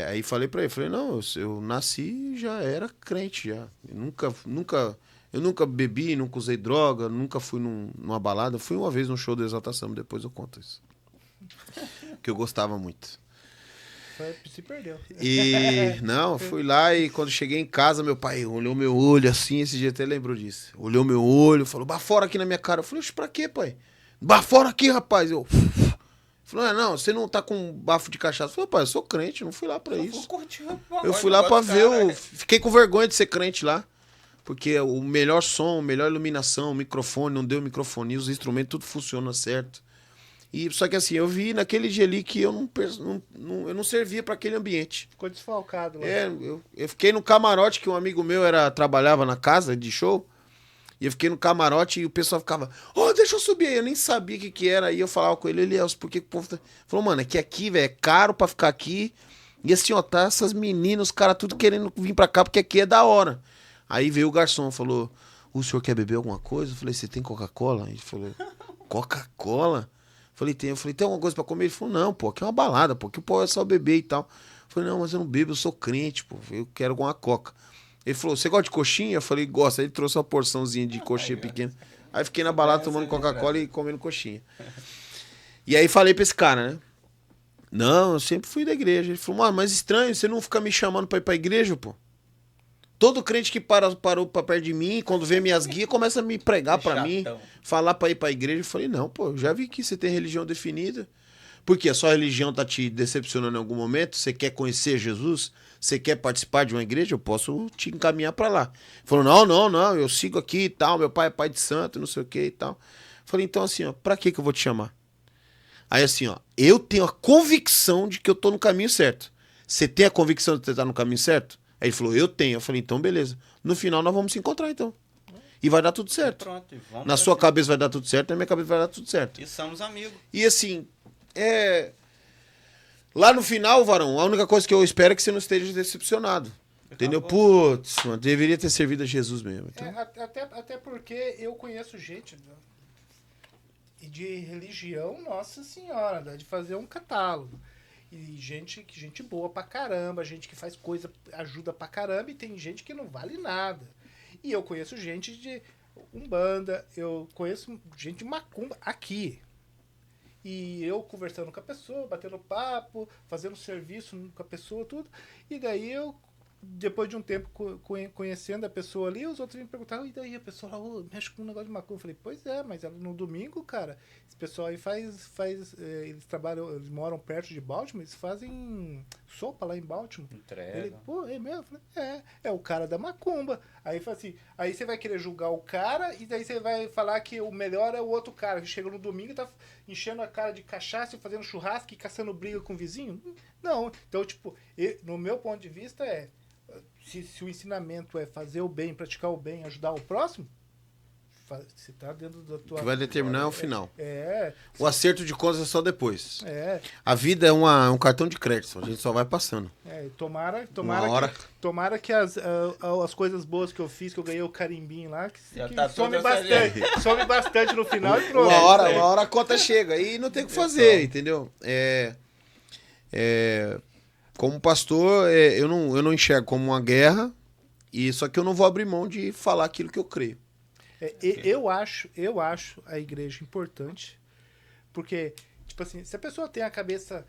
Aí falei para ele, não, eu nasci e já era crente, já. Eu nunca bebi, nunca usei droga, nunca fui numa balada. Fui uma vez num show do Exaltação, depois eu conto isso. Que eu gostava muito. Se perdeu. Fui lá e quando cheguei em casa, meu pai olhou meu olho assim, esse dia até lembrou disso. Olhou meu olho, falou, bafora aqui na minha cara. Eu falei, pra quê, pai? Bafora aqui, rapaz. Eu falei, não, você não tá com bafo de cachaça. Eu falei, pai, eu sou crente, não fui lá pra isso. Eu fui lá pra ver, fiquei com vergonha de ser crente lá. Porque o melhor som, a melhor iluminação, o microfone, não deu microfonia, os instrumentos, tudo funciona certo. Só que assim, eu vi naquele dia ali que eu não servia para aquele ambiente. Ficou desfalcado lá. Eu fiquei no camarote que um amigo meu trabalhava na casa de show. E eu fiquei no camarote e o pessoal ficava, deixa eu subir aí. Eu nem sabia o que era. Aí eu falava com ele, Elielson, por que o povo tá... Falou, mano, é que aqui, velho, é caro pra ficar aqui. E assim, ó, tá essas meninas, os caras tudo querendo vir pra cá, porque aqui é da hora. Aí veio o garçom, falou, o senhor quer beber alguma coisa? Eu falei, você tem Coca-Cola? Ele falou, Coca-Cola? Eu falei, tem alguma coisa pra comer? Ele falou, não, pô, aqui é uma balada, pô, aqui o povo é só beber e tal. Eu falei, não, mas eu não bebo, eu sou crente, pô, eu quero alguma Coca. Ele falou, você gosta de coxinha? Eu falei, gosta. Aí ele trouxe uma porçãozinha de coxinha pequena. Aí fiquei na balada tomando Coca-Cola e comendo coxinha. E aí falei pra esse cara, né? Não, eu sempre fui da igreja. Ele falou, mano, mas estranho, você não fica me chamando pra ir pra igreja, pô? Todo crente que parou pra perto de mim, quando vê minhas guias, começa a me pregar pra mim, falar pra ir pra igreja. Eu falei, não, pô, eu já vi que você tem religião definida. Por quê? A sua religião tá te decepcionando em algum momento? Você quer conhecer Jesus? Você quer participar de uma igreja? Eu posso te encaminhar pra lá. Ele falou, não, eu sigo aqui e tal, meu pai é pai de santo, não sei o que e tal. Eu falei, então assim, ó, pra que eu vou te chamar? Aí assim, ó, eu tenho a convicção de que eu tô no caminho certo. Você tem a convicção de que você tá no caminho certo? Aí ele falou, eu tenho. Eu falei, então beleza. No final nós vamos se encontrar então. E vai dar tudo certo. Pronto, na sua cabeça vai dar tudo certo, na minha cabeça vai dar tudo certo. E somos amigos. E assim, lá no final, varão, a única coisa que eu espero é que você não esteja decepcionado. Entendeu? Putz, mano, deveria ter servido a Jesus mesmo. Então... até porque eu conheço gente e de religião, nossa senhora, dá de fazer um catálogo. E gente boa pra caramba, gente que faz coisa, ajuda pra caramba, e tem gente que não vale nada. E eu conheço gente de Umbanda, eu conheço gente de Macumba aqui. E eu conversando com a pessoa, batendo papo, fazendo serviço com a pessoa, tudo. E daí eu, depois de um tempo conhecendo a pessoa ali, os outros me perguntavam, e daí a pessoa lá, mexe com um negócio de macumba. Eu falei, pois é, mas no domingo, cara, esse pessoal aí eles trabalham, eles moram perto de Baltimore, eles fazem sopa lá em Baltimore. Entrega. Ele, pô, é mesmo? Eu falei, é o cara da macumba. Aí fala assim, aí você vai querer julgar o cara, e daí você vai falar que o melhor é o outro cara, que chega no domingo e tá enchendo a cara de cachaça, fazendo churrasco e caçando briga com o vizinho. Não, então, tipo, no meu ponto de vista se o ensinamento é fazer o bem, praticar o bem, ajudar o próximo, você tá dentro da tua... O que vai determinar é o final. O Sim. acerto de contas é só depois. É. A vida é um cartão de crédito, a gente só vai passando. Tomara que as coisas boas que eu fiz, que eu ganhei o carimbinho lá, que tá some bastante. Some bastante no final e pronto. Uma hora a conta chega e não tem o que fazer, entendeu? Como pastor, eu não enxergo como uma guerra, só que eu não vou abrir mão de falar aquilo que eu creio. Eu acho a igreja importante, porque, tipo assim, se a pessoa tem a cabeça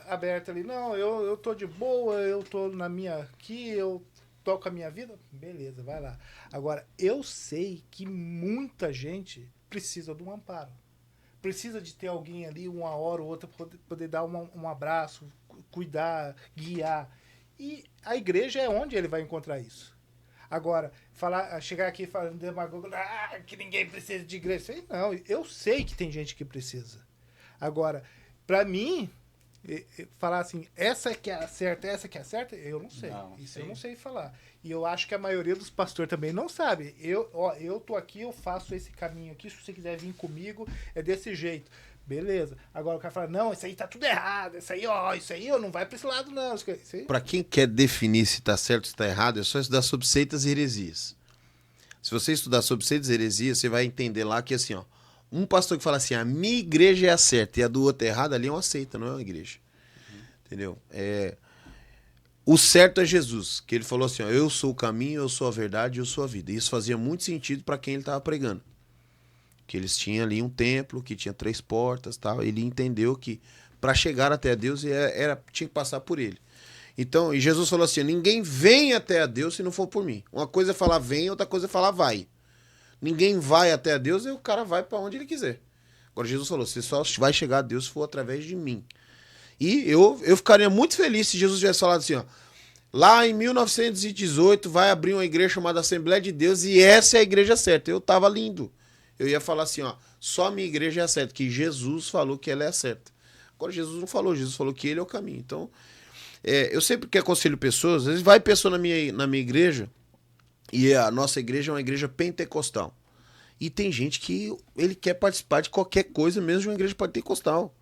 aberta ali, não, eu tô de boa, eu tô na minha aqui, eu toco a minha vida, beleza, vai lá. Agora, eu sei que muita gente precisa de um amparo. Precisa de ter alguém ali, uma hora ou outra, poder dar um abraço, cuidar, guiar. E a igreja é onde ele vai encontrar isso. Agora, chegar aqui falando demagogo, que ninguém precisa de igreja. Não, eu sei que tem gente que precisa. Agora, pra mim, falar assim, essa que é a certa, eu não sei. Eu não sei falar. E eu acho que a maioria dos pastores também não sabe. Eu tô aqui, eu faço esse caminho aqui, se você quiser vir comigo, é desse jeito. Beleza. Agora o cara fala, não, isso aí tá tudo errado, isso aí não vai pra esse lado, não. Pra quem quer definir se tá certo ou se tá errado, é só estudar sobre seitas e heresias. Se você estudar sobre seitas e heresias, você vai entender lá que assim, ó, um pastor que fala assim, a minha igreja é a certa e a do outro é errada, ali é uma seita, não é uma igreja. Entendeu? O certo é Jesus, que ele falou assim, ó, eu sou o caminho, eu sou a verdade, eu sou a vida. E isso fazia muito sentido para quem ele estava pregando. Que eles tinham ali um templo, que tinha 3 portas, tal. Ele entendeu que para chegar até a Deus tinha que passar por ele. Então, e Jesus falou assim, ninguém vem até a Deus se não for por mim. Uma coisa é falar vem, outra coisa é falar vai. Ninguém vai até a Deus e o cara vai para onde ele quiser. Agora Jesus falou, você só vai chegar a Deus se for através de mim. E eu ficaria muito feliz se Jesus tivesse falado assim, ó, lá em 1918 vai abrir uma igreja chamada Assembleia de Deus e essa é a igreja certa. Eu tava lindo. Eu ia falar assim, ó, só a minha igreja é a certa, que Jesus falou que ela é a certa. Agora Jesus não falou, Jesus falou que ele é o caminho. Então, eu sempre que aconselho pessoas, às vezes vai pessoa na minha igreja E a nossa igreja é uma igreja pentecostal. E tem gente que ele quer participar de qualquer coisa, mesmo de uma igreja pentecostal.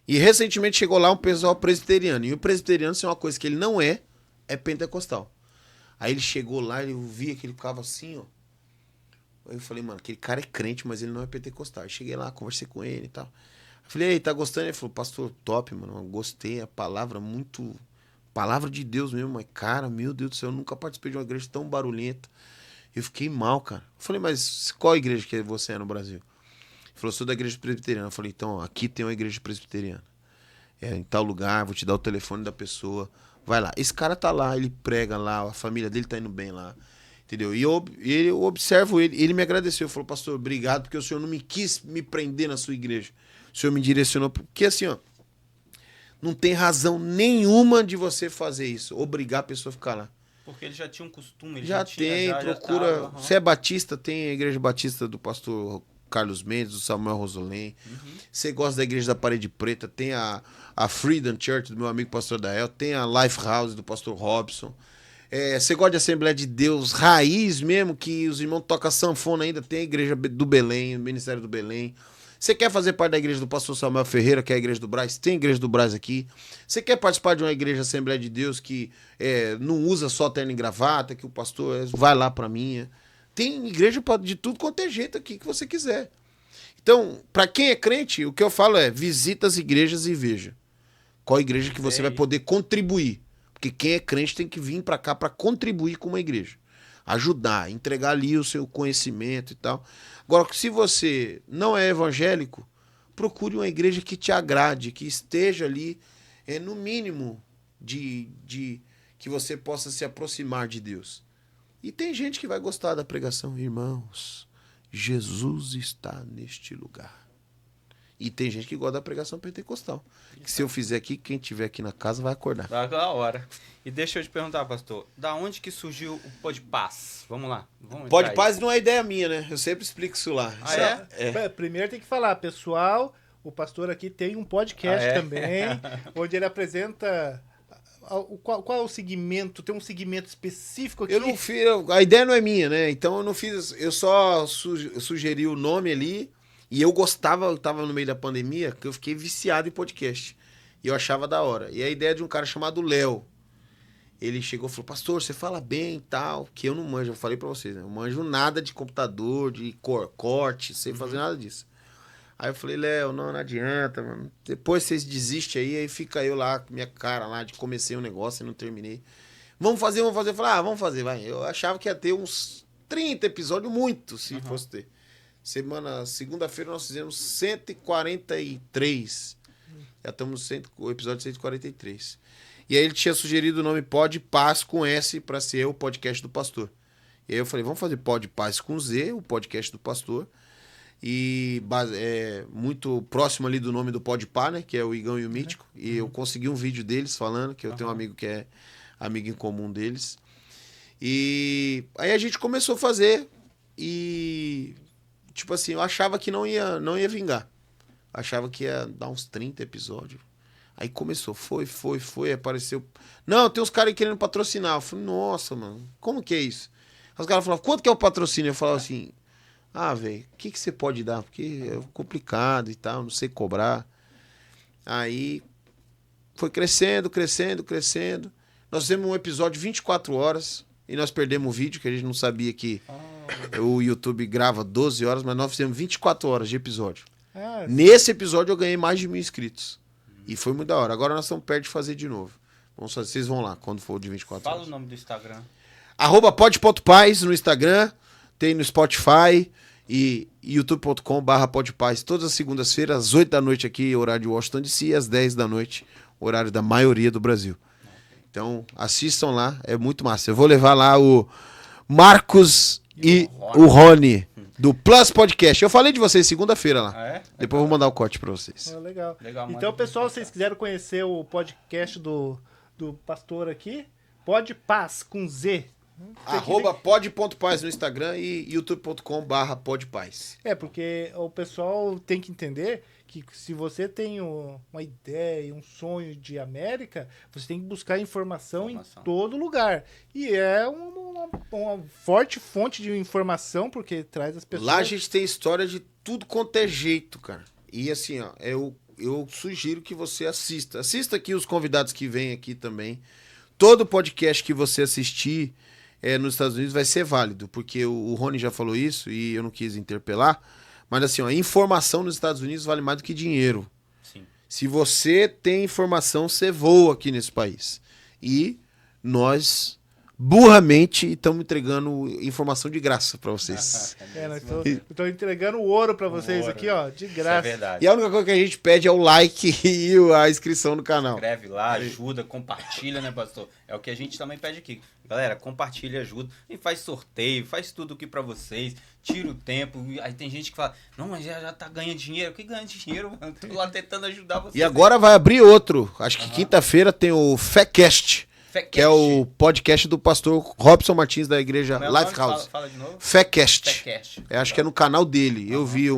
E recentemente chegou lá um pessoal presbiteriano. E o presbiteriano, se é uma coisa que ele não é pentecostal. Aí ele chegou lá, eu via que ele ficava assim, ó. Aí eu falei, mano, aquele cara é crente, mas ele não é pentecostal. Aí cheguei lá, conversei com ele e tal. Eu falei, ei, tá gostando? Ele falou, pastor, top, mano, eu gostei, a palavra muito... Palavra de Deus mesmo, mas cara, meu Deus do céu, eu nunca participei de uma igreja tão barulhenta. Eu fiquei mal, cara. Eu falei, mas qual igreja que você é no Brasil? Ele falou, sou da igreja presbiteriana. Eu falei, então, aqui tem uma igreja presbiteriana. É em tal lugar, vou te dar o telefone da pessoa. Vai lá. Esse cara tá lá, ele prega lá, a família dele tá indo bem lá. Entendeu? E eu observo ele, ele me agradeceu. Falou, pastor, obrigado, porque o senhor não me quis me prender na sua igreja. O senhor me direcionou. Porque assim, ó, não tem razão nenhuma de você fazer isso. Obrigar a pessoa a ficar lá. Porque ele já tinha um costume. Ele já tem, procura. Já você é batista, tem a igreja batista do pastor Carlos Mendes, do Samuel Rosolém. Você gosta da igreja da Parede Preta, tem a Freedom Church do meu amigo pastor Dael, tem a Life House do pastor Robson. Você gosta de Assembleia de Deus raiz mesmo, que os irmãos tocam sanfona ainda, tem a igreja do Belém, o Ministério do Belém. Você quer fazer parte da igreja do pastor Samuel Ferreira, que é a igreja do Brás? Tem a igreja do Brás aqui. Você quer participar de uma igreja Assembleia de Deus que não usa só terno e gravata, que o pastor vai lá pra minha? Tem igreja de tudo quanto é jeito aqui que você quiser. Então, pra quem é crente, o que eu falo é, visita as igrejas e veja qual igreja que você vai poder contribuir. Porque quem é crente tem que vir pra cá pra contribuir com uma igreja. Ajudar, entregar ali o seu conhecimento e tal. Agora, se você não é evangélico, procure uma igreja que te agrade, que esteja ali, no mínimo, de que você possa se aproximar de Deus. E tem gente que vai gostar da pregação. Irmãos, Jesus está neste lugar. E tem gente que gosta da pregação pentecostal. Que se eu fizer aqui, quem estiver aqui na casa vai acordar. Da hora. E deixa eu te perguntar, pastor, da onde que surgiu o Podpaz? Vamos lá. Podpaz não é ideia minha, né? Eu sempre explico isso lá. Primeiro tem que falar, pessoal, o pastor aqui tem um podcast também, onde ele apresenta... Qual é o segmento? Tem um segmento específico aqui? Eu não fiz, a ideia não é minha, né? Então eu não fiz, eu só sugeri o nome ali. E eu gostava, eu tava no meio da pandemia, que eu fiquei viciado em podcast. E eu achava da hora. E a ideia de um cara chamado Léo. Ele chegou e falou, pastor, você fala bem e tal, que eu não manjo, eu falei pra vocês, né? Eu manjo nada de computador, de corte, sem fazer nada disso. Aí eu falei, Léo, não adianta, mano. Depois vocês desistem aí fica eu lá, com minha cara lá, de comecei um negócio e não terminei. Vamos fazer. Eu falei, vamos fazer, vai. Eu achava que ia ter uns 30 episódios, muito, se fosse ter. Segunda-feira nós fizemos 143. Já estamos no episódio 143. E aí ele tinha sugerido o nome Podpaz com S para ser o podcast do pastor. E aí eu falei, vamos fazer Podpaz com Z, o podcast do pastor. E muito próximo ali do nome do Podpah, né? Que é o Igão e o Mítico. E eu consegui um vídeo deles falando, que eu tenho um amigo que é amigo em comum deles. E aí a gente começou a fazer e... Tipo assim, eu achava que não ia vingar. Achava que ia dar uns 30 episódios. Aí começou, foi, apareceu. Não, tem uns caras aí querendo patrocinar. Eu falei, nossa, mano, como que é isso? Os caras falavam, quanto que é o patrocínio? Eu falava assim, velho, o que você pode dar? Porque é complicado e tal, não sei cobrar. Aí foi crescendo. Nós fizemos um episódio 24 horas e nós perdemos o vídeo, que a gente não sabia que... O YouTube grava 12 horas, mas nós fizemos 24 horas de episódio. Nesse episódio eu ganhei mais de 1.000 inscritos. E foi muito da hora. Agora nós estamos perto de fazer de novo. Vocês vão lá, quando for o de 24 horas. Fala o nome do Instagram. @pod.paz no Instagram, tem no Spotify e youtube.com/podpaz. Todas as segundas-feiras, às 8 da noite aqui, horário de Washington DC, e às 10 da noite, horário da maioria do Brasil. Então, assistam lá, é muito massa. Eu vou levar lá o Marcos e o Rony, do Plus Podcast. Eu falei de vocês segunda-feira lá. Depois eu vou mandar o corte pra vocês. Legal. Então, pessoal, se vocês quiserem conhecer o podcast do pastor aqui, Podpaz com Z. @pod.paz no Instagram e youtube.com/podpaz. Porque o pessoal tem que entender que se você tem uma ideia, um sonho de América, você tem que buscar informação em todo lugar. E é uma forte fonte de informação, porque traz as pessoas... Lá a gente tem história de tudo quanto é jeito, cara. E assim, ó, eu sugiro que você assista. Assista aqui os convidados que vêm aqui também. Todo podcast que você assistir nos Estados Unidos vai ser válido, porque o Rony já falou isso e eu não quis interpelar, mas assim, ó, informação nos Estados Unidos vale mais do que dinheiro. Sim. Se você tem informação, você voa aqui nesse país. E nós, burramente, estamos entregando informação de graça para vocês. Estou entregando ouro para vocês aqui, ó, de graça. Isso é verdade. E a única coisa que a gente pede é o like e a inscrição no canal. Inscreve lá, ajuda, compartilha, né, pastor? É o que a gente também pede aqui. Galera, compartilha, ajuda. E faz sorteio, faz tudo aqui pra vocês. Tira o tempo. Aí tem gente que fala, não, mas já tá ganhando dinheiro. Que ganha dinheiro, mano? Tô lá tentando ajudar vocês. E agora vai abrir outro. Acho que quinta-feira tem o Fecast, que é o podcast do pastor Robson Martins da igreja Lifehouse. Fala de novo. Fecast. Acho que é no canal dele. Eu vi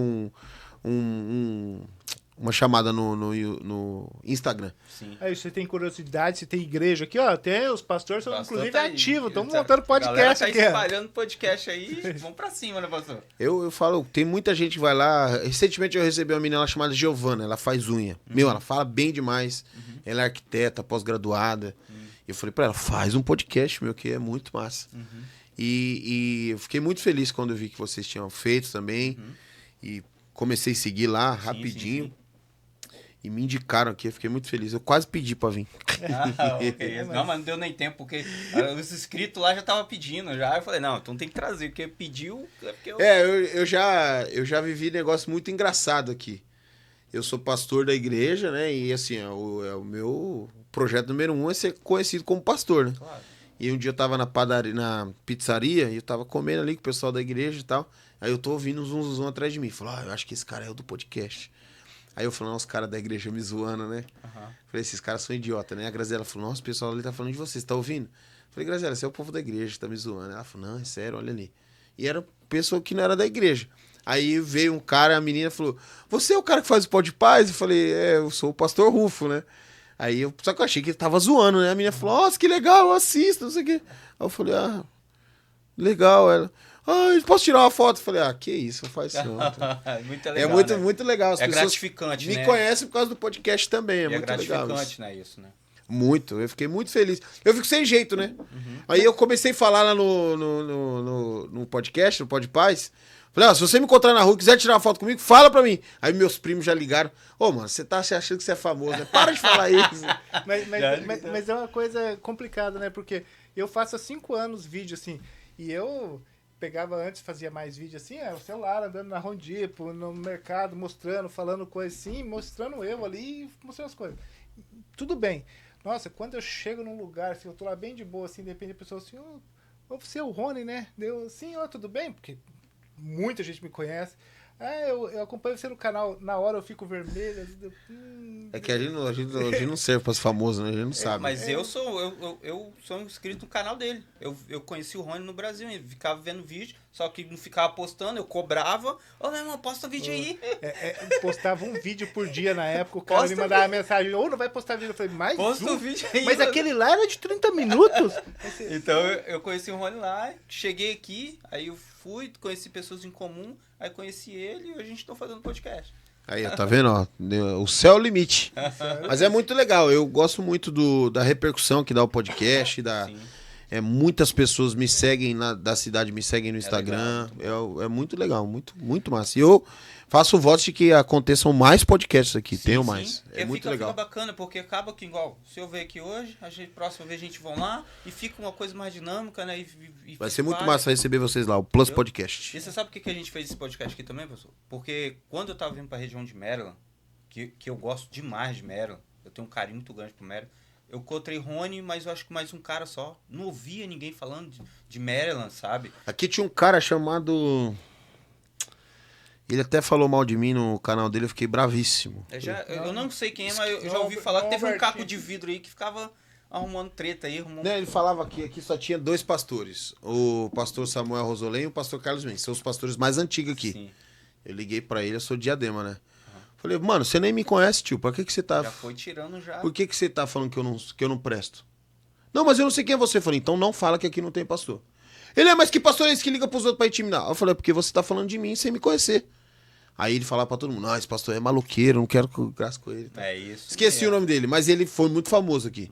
uma chamada no Instagram. Sim. Aí você tem curiosidade, você tem igreja aqui, ó. Tem os pastores são inclusive ativos, estão montando podcast podcast aqui. Espalhando podcast aí, vamos pra cima, né, pastor? Eu falo, tem muita gente que vai lá. Recentemente eu recebi uma menina lá chamada Giovana, ela faz unha. Meu, ela fala bem demais. Ela é arquiteta, pós-graduada. Eu falei pra ela, faz um podcast, meu, que é muito massa. E eu fiquei muito feliz quando eu vi que vocês tinham feito também. E comecei a seguir lá rapidinho. Sim. E me indicaram aqui, eu fiquei muito feliz. Eu quase pedi pra vir. Okay. Não, mas não deu nem tempo, porque os inscritos lá já estavam pedindo. Eu falei, não, então tem que trazer, porque pediu... eu já vivi negócio muito engraçado aqui. Eu sou pastor da igreja, né? E assim, o meu projeto número 1 é ser conhecido como pastor, né? Claro. E um dia eu tava na pizzaria e eu tava comendo ali com o pessoal da igreja e tal. Aí eu tô ouvindo um zum atrás de mim. Falou, eu acho que esse cara é o do podcast. Aí eu falei, os caras da igreja me zoando, né? Falei, esses caras são idiota, né? A Graziela falou, nossa, o pessoal ali tá falando de você, você tá ouvindo? Falei, Graziela, você é o povo da igreja que tá me zoando. Ela falou, não, é sério, olha ali. E era pessoa que não era da igreja. Aí veio um cara, a menina falou, você é o cara que faz o Pó de Paz? Eu falei, eu sou o pastor Rufo, né? Aí só que eu achei que ele tava zoando, né? A menina falou, nossa, que legal, eu assisto, não sei o quê. Aí eu falei, legal. Ela, posso tirar uma foto? Eu falei, que isso, não faz isso não. Muito legal, é muito, muito legal. As pessoas gratificante, me conhecem por causa do podcast também, é muito legal. É gratificante, né, isso, né? Muito, eu fiquei muito feliz. Eu fico sem jeito, né? Aí eu comecei a falar lá no podcast, no Pó de Paz. Falei, se você me encontrar na rua e quiser tirar uma foto comigo, fala pra mim. Aí meus primos já ligaram. Mano, você tá achando que você é famoso, né? Para de falar isso. Mas é uma coisa complicada, né? Porque eu faço há 5 anos vídeo, assim, e eu pegava antes, fazia mais vídeo assim, o celular andando na Rondipo, no mercado, mostrando, falando coisas assim, mostrando eu ali, mostrando as coisas. Tudo bem. Nossa, quando eu chego num lugar, assim, eu tô lá bem de boa, assim, de repente a pessoa assim, você é o Rony, né? Deu, sim, tudo bem? Porque muita gente me conhece. Eu acompanho você no canal, na hora eu fico vermelho. É que a gente não serve para os famosos, né? A gente não sabe. Mas eu sou inscrito no canal dele. Eu conheci o Rony no Brasil, ele ficava vendo vídeo, só que não ficava postando, eu cobrava. Meu irmão, posta vídeo aí. Postava um vídeo por dia na época, o cara me mandava mensagem, não vai postar vídeo. Eu falei, posta o vídeo aí. Mas aquele lá era de 30 minutos. Então eu conheci o Rony lá, cheguei aqui, aí eu fui, conheci pessoas em comum, aí conheci ele e a gente tá fazendo podcast. Aí, tá vendo? O céu é o limite. Mas é muito legal. Eu gosto muito da repercussão que dá o podcast. Muitas pessoas me seguem da cidade, me seguem no Instagram. É muito legal, muito, muito massa. E eu faço votos de que aconteçam mais podcasts aqui. Tenho mais. É muito legal. Fica bacana, porque acaba que, igual, se eu ver aqui hoje, próxima vez a gente vai lá e fica uma coisa mais dinâmica, né? Vai ser muito massa receber vocês lá, o Plus Podcast. E você sabe por que a gente fez esse podcast aqui também, professor? Porque quando eu tava vindo pra região de Maryland, que eu gosto demais de Maryland, eu tenho um carinho muito grande pro Maryland, eu encontrei Rony, mas eu acho que mais um cara só. Não ouvia ninguém falando de Maryland, sabe? Aqui tinha um cara chamado... Ele até falou mal de mim no canal dele, eu fiquei bravíssimo. Eu não sei quem é, mas eu já ouvi falar que teve um caco de vidro aí que ficava arrumando treta aí. Ele falava que aqui só tinha 2 pastores. O pastor Samuel Rosolém e o pastor Carlos Mendes. São os pastores mais antigos aqui. Sim. Eu liguei pra ele, eu sou de Diadema, né? Falei, mano, você nem me conhece, tio. Pra que você tá... Já foi tirando já. Por que você tá falando que eu não presto? Não, mas eu não sei quem é você. Eu falei, então não fala que aqui não tem pastor. Ele mas que pastor é esse que liga pros outros pra intimidar? Eu falei, porque você tá falando de mim sem me conhecer. Aí ele falava pra todo mundo, não, esse pastor é maloqueiro, não quero graça com ele. Tá? É isso. Esqueci o nome dele, mas ele foi muito famoso aqui.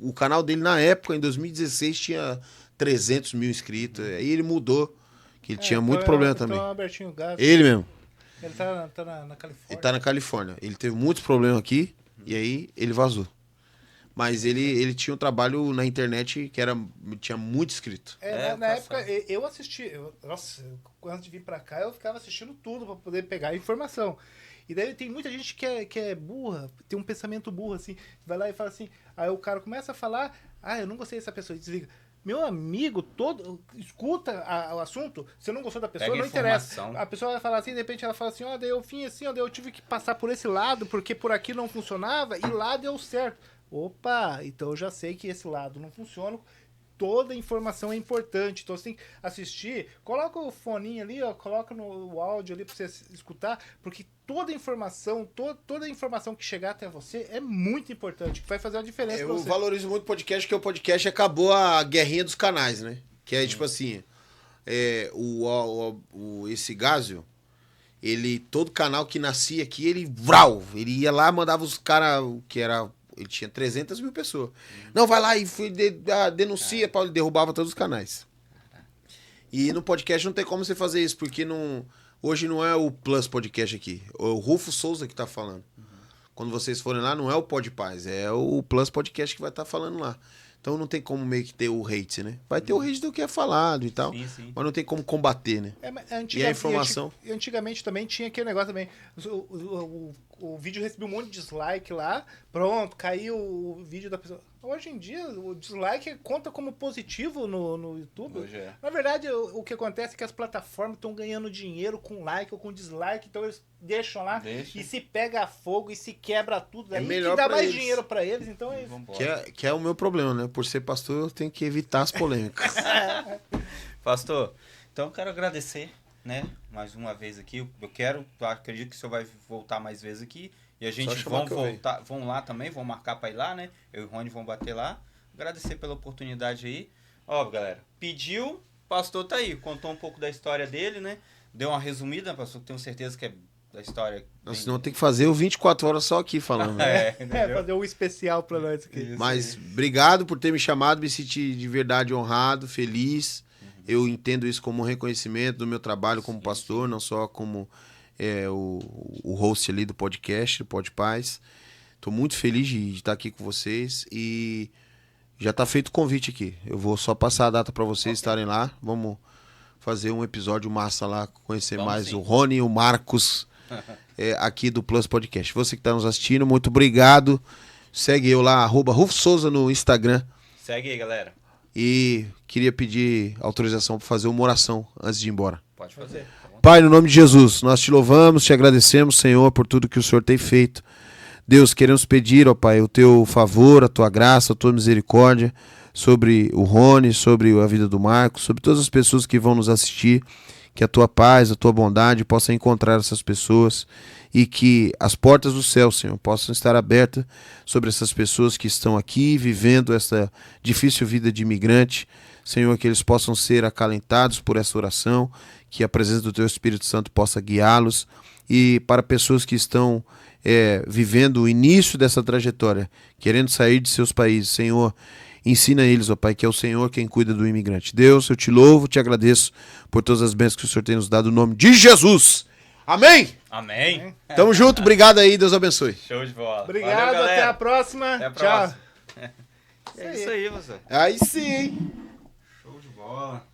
O canal dele, na época, em 2016, tinha 300 mil inscritos. Aí ele mudou, que ele tinha muito problema também. Albertinho Gás, ele mesmo. Ele tá na Califórnia. Ele tá na Califórnia. Ele teve muitos problemas aqui, e aí ele vazou. Mas ele tinha um trabalho na internet que tinha muito inscrito. Na época, eu assisti. Nossa, antes de vir pra cá, eu ficava assistindo tudo pra poder pegar informação. E daí tem muita gente que é burra, tem um pensamento burro, assim. Vai lá e fala assim, aí o cara começa a falar, eu não gostei dessa pessoa, e desliga. Meu amigo, escuta o assunto, você não gostou da pessoa, não interessa. A pessoa vai falar assim, de repente ela fala assim, daí eu vim assim, daí eu tive que passar por esse lado, porque por aqui não funcionava, e lá deu certo. Opa, então eu já sei que esse lado não funciona. Toda informação é importante. Então você tem que assistir. Coloca o foninho ali, coloca no áudio ali pra você escutar, porque toda informação que chegar até você é muito importante, que vai fazer uma diferença pra você. Eu valorizo muito o podcast, porque o podcast acabou a guerrinha dos canais, né? Que é tipo assim, esse Gásio, todo canal que nascia aqui, ele ia lá, mandava os caras que era... Ele tinha 300 mil pessoas. Não, vai lá e denuncia, Paulo, derrubava todos os canais. E no podcast não tem como você fazer isso, porque hoje não é o Plus Podcast aqui. O Rufo Souza que tá falando. Quando vocês forem lá, não é o Podpaz, é o Plus Podcast que vai estar falando lá. Então não tem como meio que ter o hate, né? Vai ter o hate do que é falado e tal, sim. Mas não tem como combater, né? E a informação... Antigamente também tinha aquele negócio também. O vídeo recebeu um monte de dislike lá, pronto, caiu o vídeo da pessoa. Hoje em dia, o dislike conta como positivo no YouTube. Na verdade, o que acontece é que as plataformas estão ganhando dinheiro com like ou com dislike, então eles deixam lá e se pega fogo e se quebra tudo. Daí melhor que dá mais eles. Dinheiro pra eles, então é isso. Que é o meu problema, né? Por ser pastor, eu tenho que evitar as polêmicas. Pastor, então eu quero agradecer, né? Mais uma vez aqui. Eu acredito que o senhor vai voltar mais vezes aqui. E a gente vão lá também, vão marcar pra ir lá, né? Eu e o Rony vão bater lá. Agradecer pela oportunidade aí. Ó, galera, pediu, o pastor tá aí. Contou um pouco da história dele, né? Deu uma resumida, pastor, que tenho certeza que é da história. Senão tem que fazer o 24 horas só aqui falando. Né? Fazer um especial pra nós aqui. Isso. Mas obrigado por ter me chamado, me senti de verdade honrado, feliz. Eu entendo isso como um reconhecimento do meu trabalho como pastor, não só como o host ali do podcast, do Podpaz. Estou muito feliz de estar aqui com vocês e já está feito o convite aqui. Eu vou só passar a data para vocês estarem lá. Vamos fazer um episódio massa lá, conhecer mais o Rony e o Marcos aqui do Plus Podcast. Você que está nos assistindo, muito obrigado. Segue eu lá, @Rufo Souza no Instagram. Segue aí, galera. E queria pedir autorização para fazer uma oração antes de ir embora. Pode fazer. Pai, no nome de Jesus, nós te louvamos, te agradecemos, Senhor, por tudo que o Senhor tem feito. Deus, queremos pedir, ó Pai, o teu favor, a tua graça, a tua misericórdia sobre o Rony, sobre a vida do Marcos, sobre todas as pessoas que vão nos assistir, que a tua paz, a tua bondade possa encontrar essas pessoas e que as portas do céu, Senhor, possam estar abertas sobre essas pessoas que estão aqui vivendo essa difícil vida de imigrante. Senhor, que eles possam ser acalentados por essa oração, que a presença do Teu Espírito Santo possa guiá-los. E para pessoas que estão vivendo o início dessa trajetória, querendo sair de seus países, Senhor, ensina eles, ó Pai, que é o Senhor quem cuida do imigrante. Deus, eu te louvo, te agradeço por todas as bênçãos que o Senhor tem nos dado no nome de Jesus. Amém? Amém. Tamo junto, obrigado aí, Deus abençoe. Show de bola. Obrigado, valeu, até a próxima. Até a próxima. Tchau. É isso aí, você. Aí sim. Show de bola.